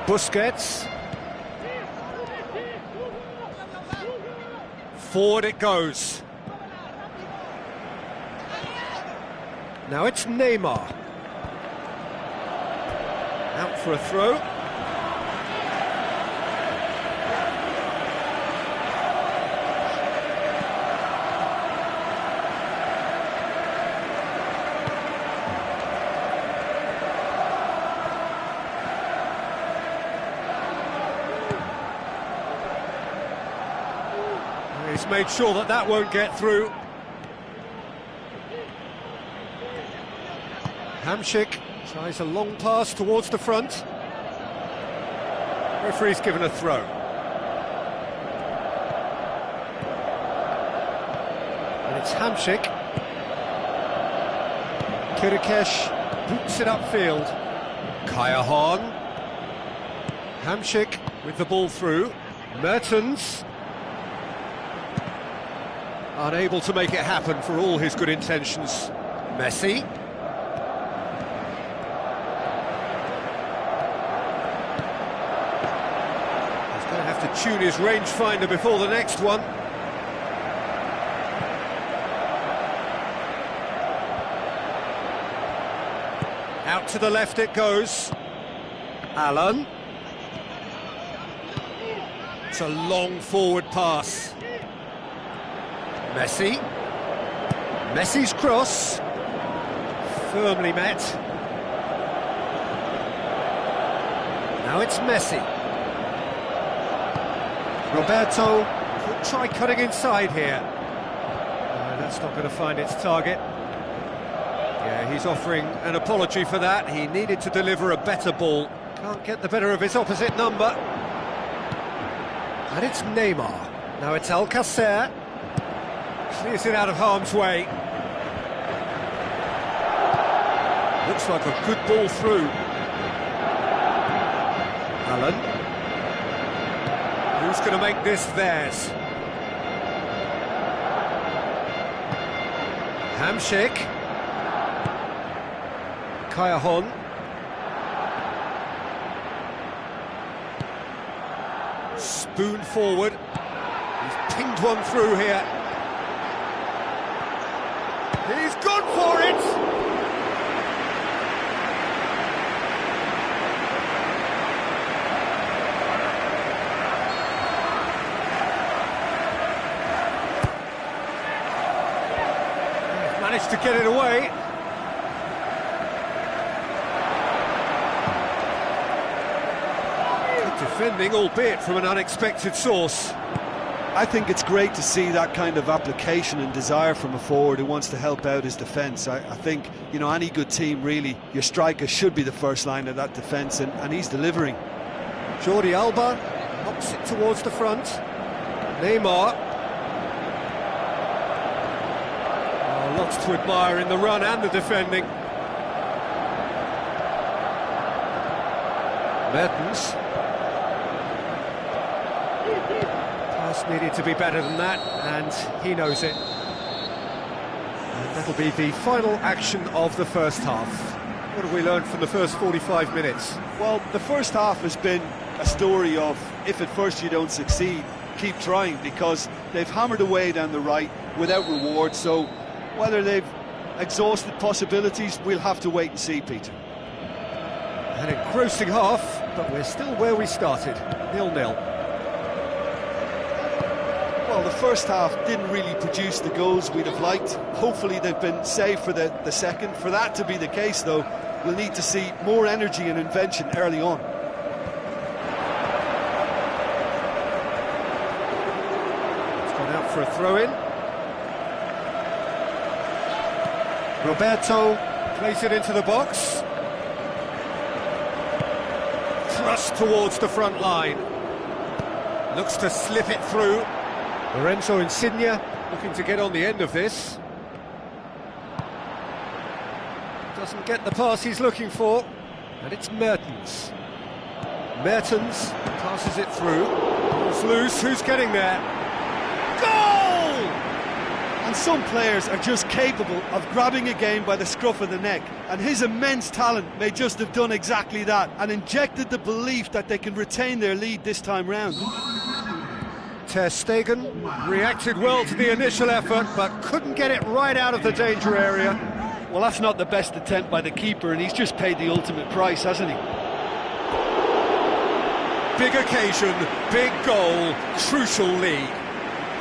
Busquets. Forward it goes. Now it's Neymar. Out for a throw. He's made sure that that won't get through. Hamšík tries a long pass towards the front. Referee's given a throw. And it's Hamšík. Kirikesh boots it upfield. Kajahan. Hamšík with the ball through. Mertens. Unable to make it happen for all his good intentions. Messi. He's going to have to tune his rangefinder before the next one. Out to the left it goes. Allen. It's a long forward pass. Messi. Messi's cross. Firmly met. Now it's Messi. Roberto could try cutting inside here. No, that's not going to find its target. Yeah, he's offering an apology for that. He needed to deliver a better ball. Can't get the better of his opposite number. And it's Neymar. Now it's Alcacer. Clears it out of harm's way. Looks like a good ball through. Allen. Who's going to make this theirs? Hamšík. Kajahan. Spoon forward. He's pinged one through here. He's gone for it! He's managed to get it away. Good defending, albeit from an unexpected source. I think it's great to see that kind of application and desire from a forward who wants to help out his defence. I think, you know, any good team, really, your striker should be the first line of that defence, and he's delivering. Jordi Alba knocks it towards the front. Neymar. Oh, lots to admire in the run and the defending. Mertens. Needed to be better than that, and he knows it. And that'll be the final action of the first half. What have we learned from the first 45 minutes? Well, the first half has been a story of, if at first you don't succeed, keep trying, because they've hammered away down the right without reward. So whether they've exhausted possibilities, we'll have to wait and see, Peter. An engrossing half, but we're still where we started, 0-0. Well, the first half didn't really produce the goals we'd have liked. Hopefully they've been saved for the second. For that to be the case, though, we'll need to see more energy and invention early on. It's gone out for a throw-in. Roberto plays it into the box. Thrust towards the front line. Looks to slip it through. Lorenzo Insigne looking to get on the end of this. Doesn't get the pass he's looking for, and it's Mertens. Mertens passes it through. Ball's loose, who's getting there? Goal! And some players are just capable of grabbing a game by the scruff of the neck, and his immense talent may just have done exactly that, and injected the belief that they can retain their lead this time round. Ter Stegen reacted well to the initial effort, but couldn't get it right out of the danger area. Well, that's not the best attempt by the keeper, and he's just paid the ultimate price, hasn't he? Big occasion, big goal, crucial lead.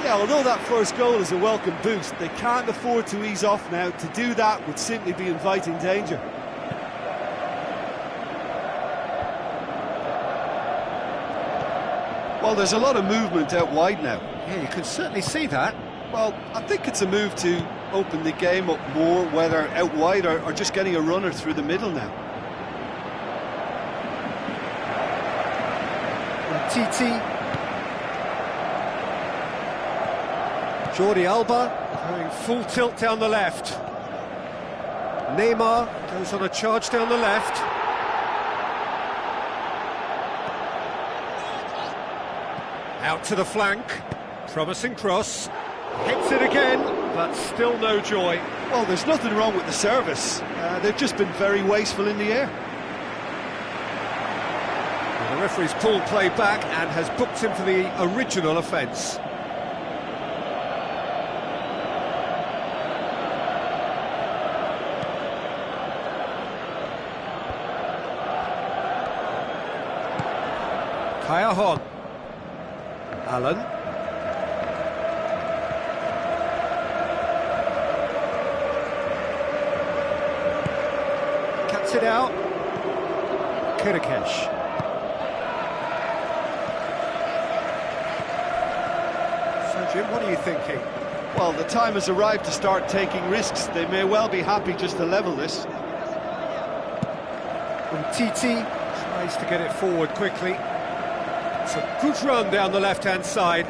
Yeah, although that first goal is a welcome boost, they can't afford to ease off now. To do that would simply be inviting danger. Well, Well, there's a lot of movement out wide now. Yeah, you can certainly see that. Well, I think it's a move to open the game up more, whether out wide or just getting a runner through the middle now. Titi. Jordi Alba going full tilt down the left. Neymar goes on a charge down the left. Out to the flank. Promising cross. Hits it again, but still no joy. Well, there's nothing wrong with the service. They've just been very wasteful in the air. The referee's pulled play back and has booked him for the original offence. Kaya Allen. Cuts it out. Kirikesh. Jim, what are you thinking? Well, the time has arrived to start taking risks. They may well be happy just to level this. Titi tries to get it forward quickly. It's a good run down the left-hand side.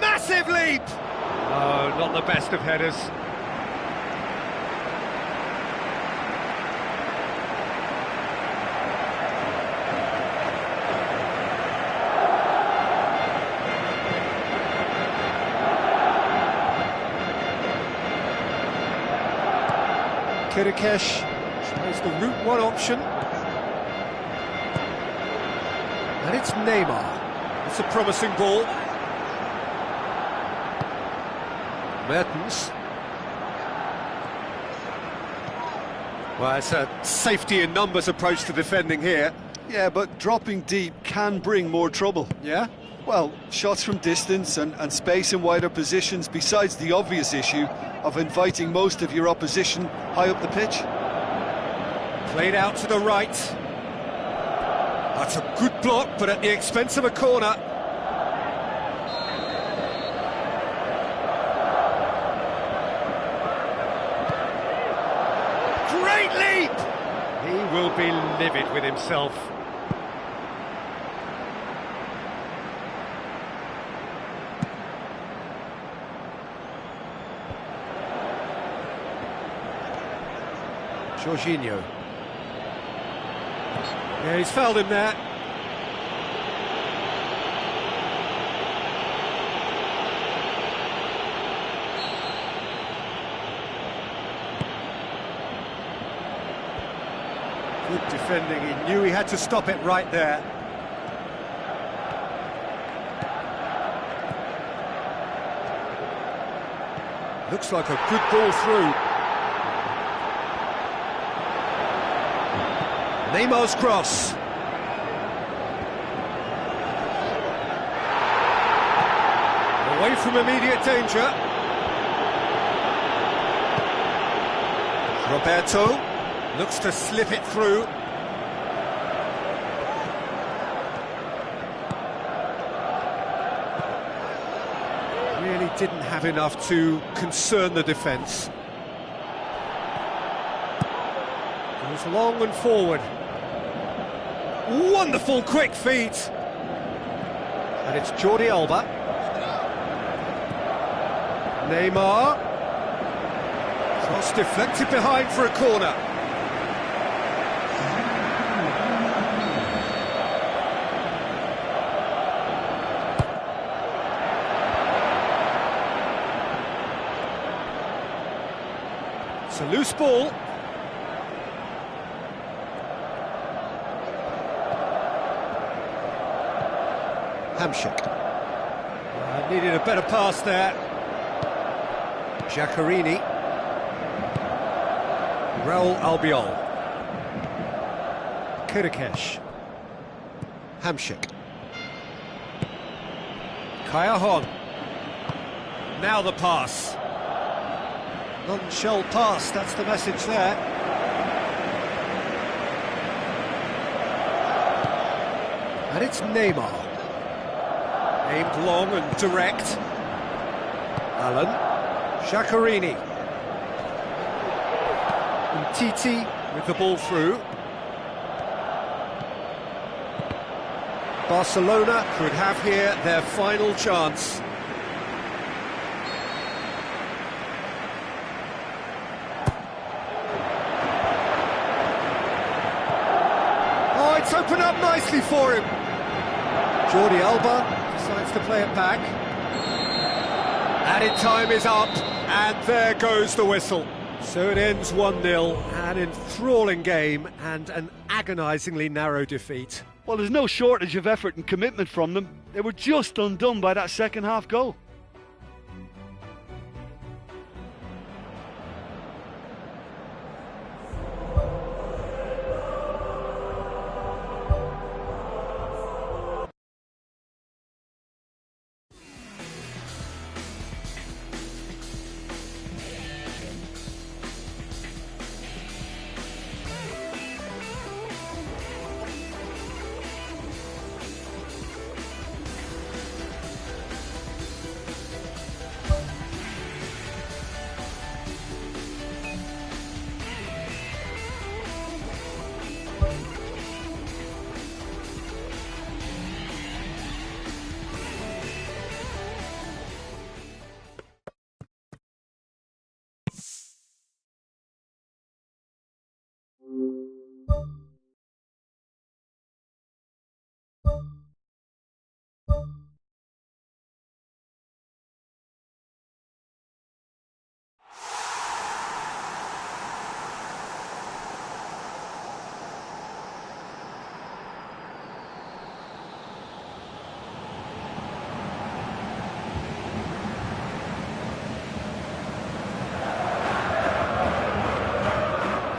Massive leap! Oh, not the best of headers. Kirikesh tries the route one option. And it's Neymar. It's a promising ball. Mertens. Well, it's a safety in numbers approach to defending here. Yeah, but dropping deep can bring more trouble. Yeah? Well, shots from distance and space in wider positions, besides the obvious issue of inviting most of your opposition high up the pitch. Played out to the right. That's a good block, but at the expense of a corner. Great leap! He will be livid with himself. Jorginho. Yeah, he's fouled him there. Good defending, he knew he had to stop it right there. Looks like a good ball through. Neymar's cross. Away from immediate danger. Roberto looks to slip it through. Really didn't have enough to concern the defence. Goes long and forward. Wonderful quick feet. And it's Jordi Alba. Neymar. Cross deflected behind for a corner. It's a loose ball. Hamshik. Needed a better pass there. Giaccherini. Raul Albiol. Kirikesh. Hamshik. Kaya. Now the pass. Non-shell pass, that's the message there. And it's Neymar. Aimed long and direct. Allen. Shaqarini. And Titi with the ball through. Barcelona could have here their final chance. Oh, it's opened up nicely for him. Jordi Alba decides to play it back. Added time is up, and there goes the whistle. So it ends 1-0, an enthralling game and an agonisingly narrow defeat. Well, there's no shortage of effort and commitment from them. They were just undone by that second half goal.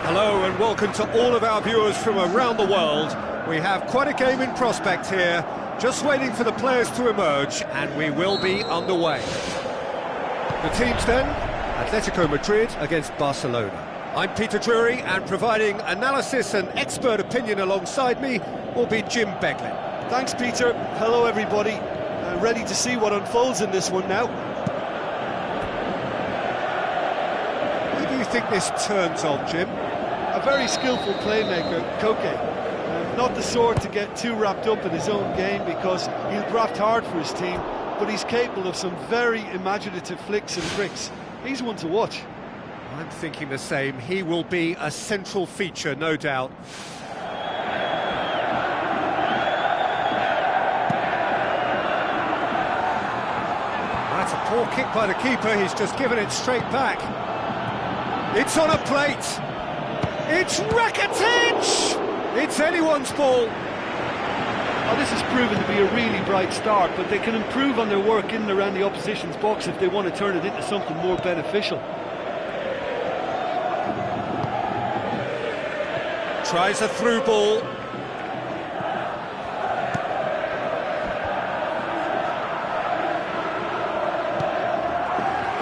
Hello and welcome to all of our viewers from around the world. We have quite a game in prospect here, just waiting for the players to emerge, and we will be underway. The teams then, Atletico Madrid against Barcelona. I'm Peter Drury, and providing analysis and expert opinion alongside me will be Jim Beglin. Thanks, Peter. Hello, everybody. Ready to see what unfolds in this one now. Who do you think this turns on, Jim? A very skillful playmaker, Koke. Not the sort to get too wrapped up in his own game because he'll graft hard for his team, but he's capable of some very imaginative flicks and tricks. He's one to watch. I'm thinking the same. He will be a central feature, no doubt. That's a poor kick by the keeper. He's just given it straight back. It's on a plate. It's Rakitic! It's anyone's ball. Well, this has proven to be a really bright start, but they can improve on their work in and around the opposition's box if they want to turn it into something more beneficial. Tries a through ball.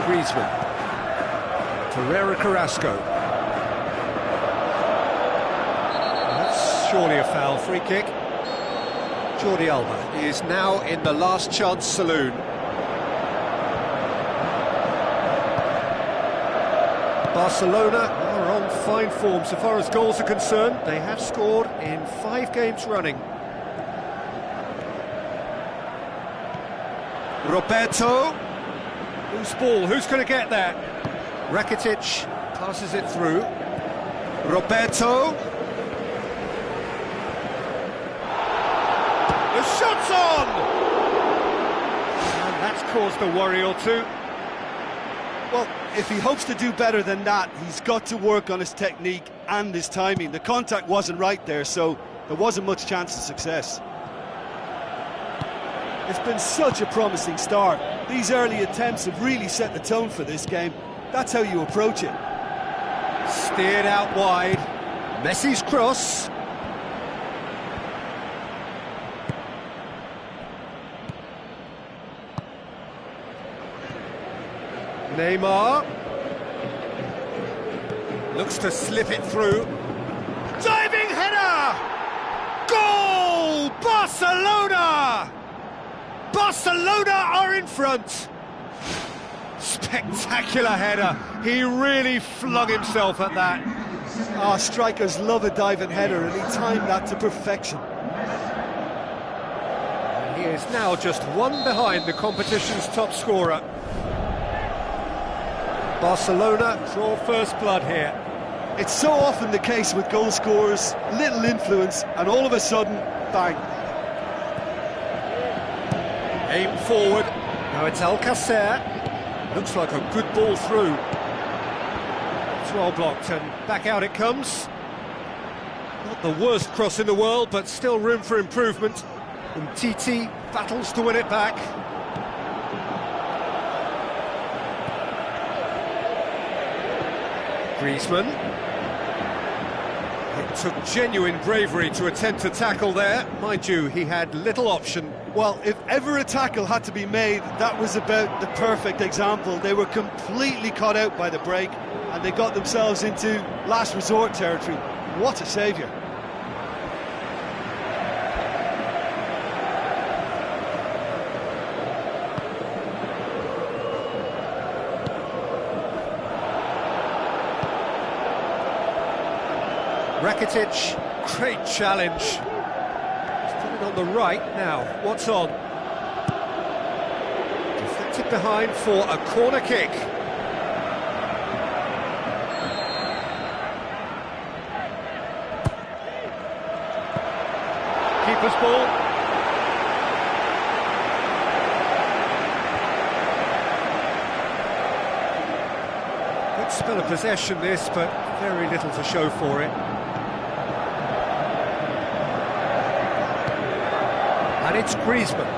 Griezmann. Ferreira Carrasco. Surely a foul, free kick. Jordi Alba is now in the last chance saloon. Barcelona are on fine form so far as goals are concerned. They have scored in 5 games running. Roberto. Whose ball? Who's going to get that? Rakitic passes it through. Roberto. The shot's on! And that's caused a worry or two. Well, if he hopes to do better than that, he's got to work on his technique and his timing. The contact wasn't right there, so there wasn't much chance of success. It's been such a promising start. These early attempts have really set the tone for this game. That's how you approach it. Steered out wide. Messi's cross. Neymar looks to slip it through. Diving header! Goal! Barcelona! Barcelona are in front. Spectacular header. He really flung himself at that. Ah, strikers love a diving header, and he timed that to perfection. And he is now just one behind the competition's top scorer. Barcelona draw first blood here. It's so often the case with goal scorers, little influence, and all of a sudden, bang. Aim forward. Now it's Alcacer. Looks like a good ball through. It's well blocked, and back out it comes. Not the worst cross in the world, but still room for improvement. And Titi battles to win it back. Griezmann. It took genuine bravery to attempt to tackle there. Mind you, he had little option. Well, if ever a tackle had to be made, that was about the perfect example. They were completely caught out by the break, and they got themselves into last resort territory. What a saviour. Rakitic, great challenge. He's put it on the right now. What's on? Deflected behind for a corner kick. Keeper's ball. Good spell of possession this, but very little to show for it. And it's Griezmann.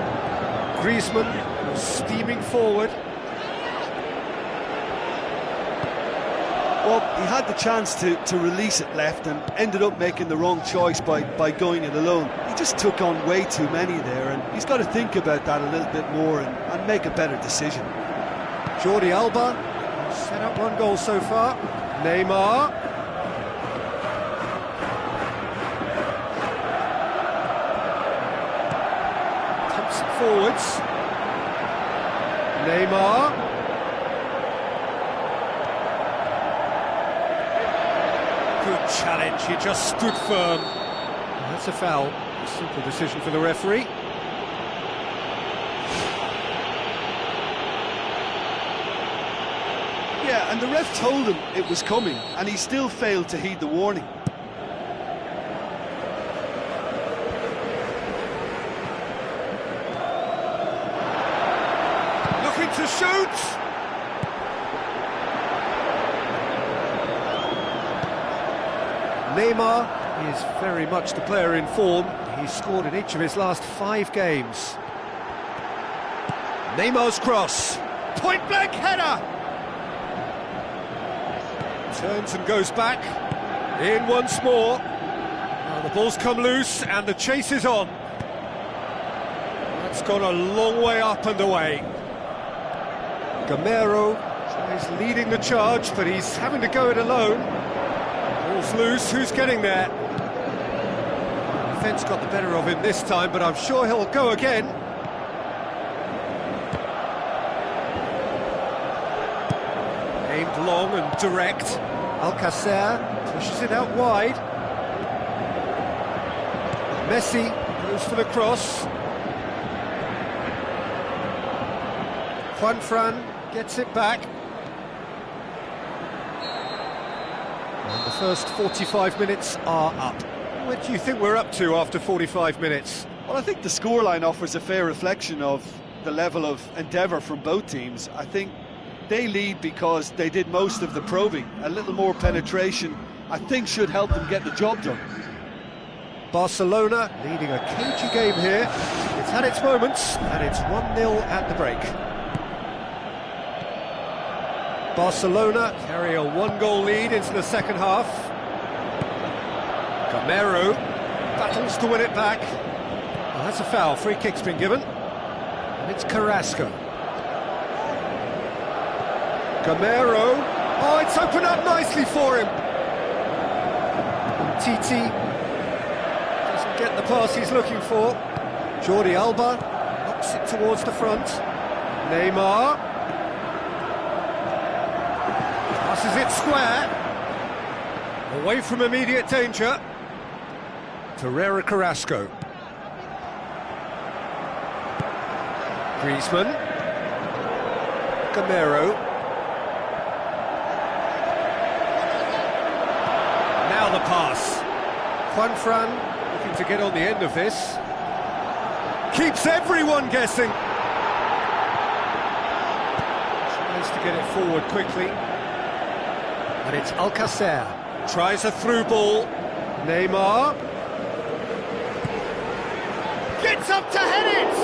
Griezmann steaming forward. Well, he had the chance to release it left and ended up making the wrong choice by going it alone. He just took on way too many there, and he's got to think about that a little bit more and make a better decision. Jordi Alba set up one goal so far. Neymar. Forwards. Neymar. Good challenge, he just stood firm. That's a foul. A simple decision for the referee. Yeah, and the ref told him it was coming, and he still failed to heed the warning. To shoot! Neymar is very much the player in form. He's scored in each of his last 5 games. Neymar's cross. Point-blank header! Turns and goes back. In once more. Now the ball's come loose and the chase is on. That's gone a long way up and away. Gamero is leading the charge, but he's having to go it alone. Ball's loose, who's getting there? Defence got the better of him this time, but I'm sure he'll go again. Aimed long and direct. Alcacer pushes it out wide. Messi goes for the cross. Juanfran gets it back. And the first 45 minutes are up. What do you think we're up to after 45 minutes? Well, I think the scoreline offers a fair reflection of the level of endeavour from both teams. I think they lead because they did most of the probing. A little more penetration, I think, should help them get the job done. Barcelona leading a cagey game here. It's had its moments, and it's 1-0 at the break. Barcelona carry a 1-goal lead into the second half. Gamero battles to win it back. Well, that's a foul. Free kick's been given. And it's Carrasco. Gamero. Oh, it's opened up nicely for him. Titi doesn't get the pass he's looking for. Jordi Alba, not Works it towards the front. Neymar. Passes it square. Away from immediate danger. Torreira Carrasco. Griezmann. Gamero. Now the pass. Juanfran looking to get on the end of this. Keeps everyone guessing. Tries to get it forward quickly. And it's Alcacer. Tries a through ball. Neymar. Gets up to head it!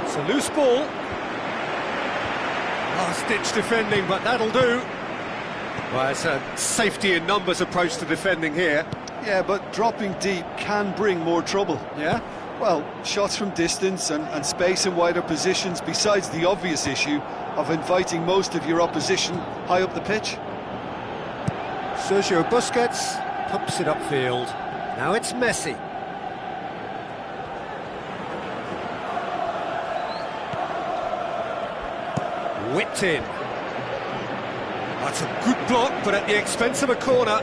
It's a loose ball. Last-ditch defending, but that'll do. Well, it's a safety in numbers approach to defending here. Yeah, but dropping deep can bring more trouble. Yeah? Well, shots from distance and space in wider positions, besides the obvious issue of inviting most of your opposition high up the pitch. Sergio Busquets pumps it upfield. Now it's Messi. Whipped in. That's a good block, but at the expense of a corner.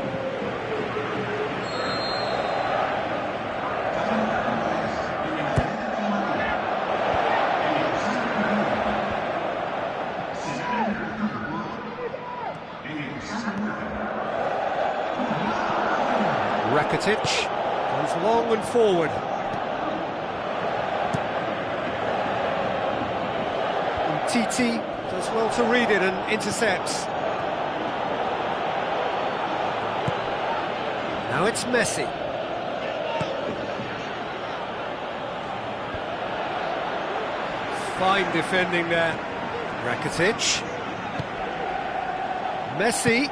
Rakitic goes long and forward. And Titi does well to read it and intercepts. Now it's Messi. Fine defending there. Rakitic. Messi.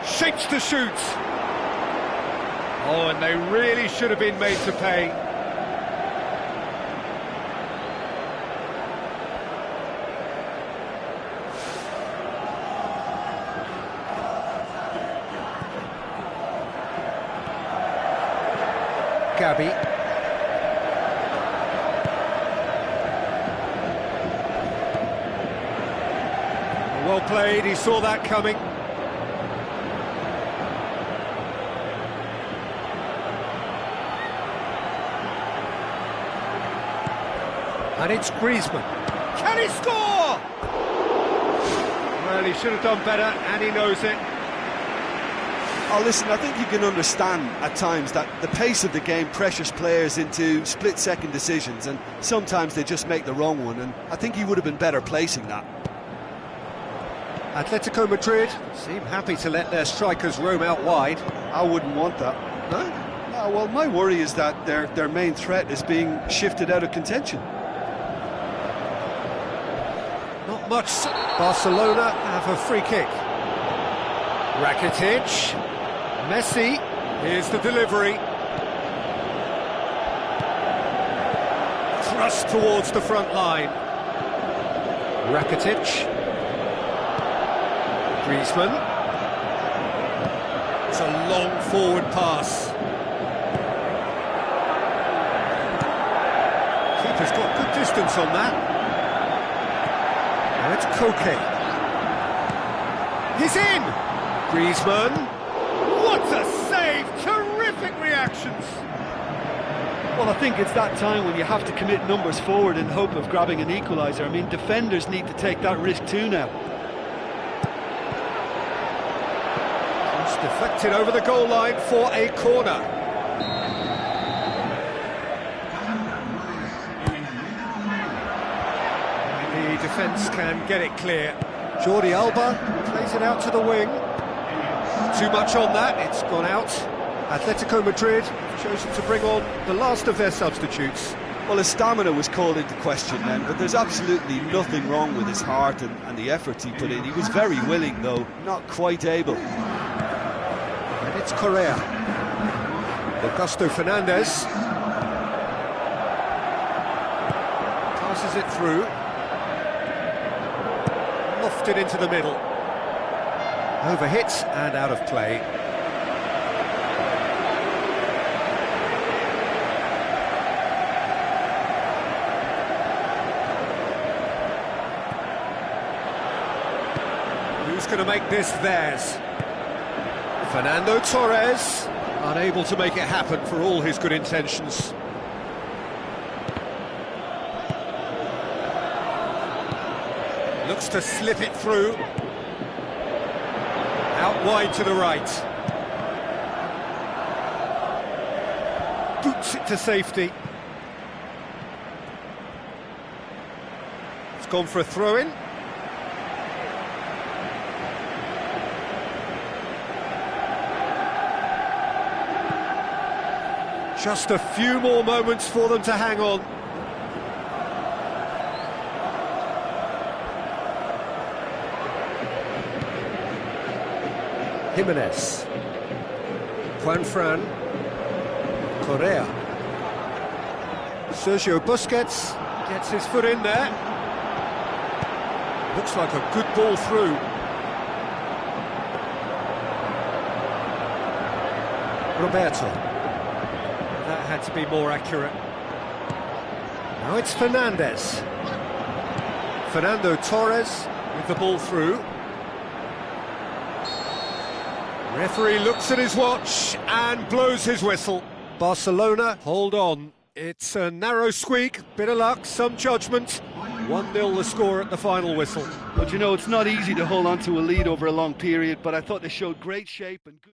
Shapes to shoot. Oh, and they really should have been made to pay. Gabi. Well played, he saw that coming. And it's Griezmann. Can he score? Well, he should have done better, and he knows it. Oh, listen, I think you can understand at times that the pace of the game pressures players into split-second decisions, and sometimes they just make the wrong one, and I think he would have been better placing that. Atletico Madrid seem happy to let their strikers roam out wide. I wouldn't want that. No? No, well, my worry is that their main threat is being shifted out of contention. Not much. Barcelona have a free kick. Rakitic. Messi. Here's the delivery. Thrust towards the front line. Rakitic. Griezmann. It's a long forward pass. Keeper's got good distance on that. Now it's Koke. He's in! Griezmann. What a save! Terrific reactions! Well, I think it's that time when you have to commit numbers forward in hope of grabbing an equaliser. I mean, defenders need to take that risk too now. It's deflected over the goal line for a corner. The defence can get it clear. Jordi Alba plays it out to the wing. Too much on that, it's gone out. Atletico Madrid have chosen to bring on the last of their substitutes. Well, his stamina was called into question then, but there's absolutely nothing wrong with his heart and the efforts he put in. He was very willing, though, not quite able. And it's Correa. Augusto Fernandez. Passes it through. Lofted into the middle. Overhit and out of play. just going to make this theirs. Fernando Torres, unable to make it happen for all his good intentions. Looks to slip it through. Out wide to the right. Boots it to safety. It's gone for a throw-in. Just a few more moments for them to hang on. Jimenez. Juanfran. Correa. Sergio Busquets gets his foot in there. Looks like a good ball through. Roberto. That had to be more accurate. Now it's Fernandez. Fernando Torres with the ball through. Referee looks at his watch and blows his whistle. Barcelona hold on. It's a narrow squeak, bit of luck, some judgment. 1-0 the score at the final whistle. But you know, it's not easy to hold on to a lead over a long period, but I thought they showed great shape and good...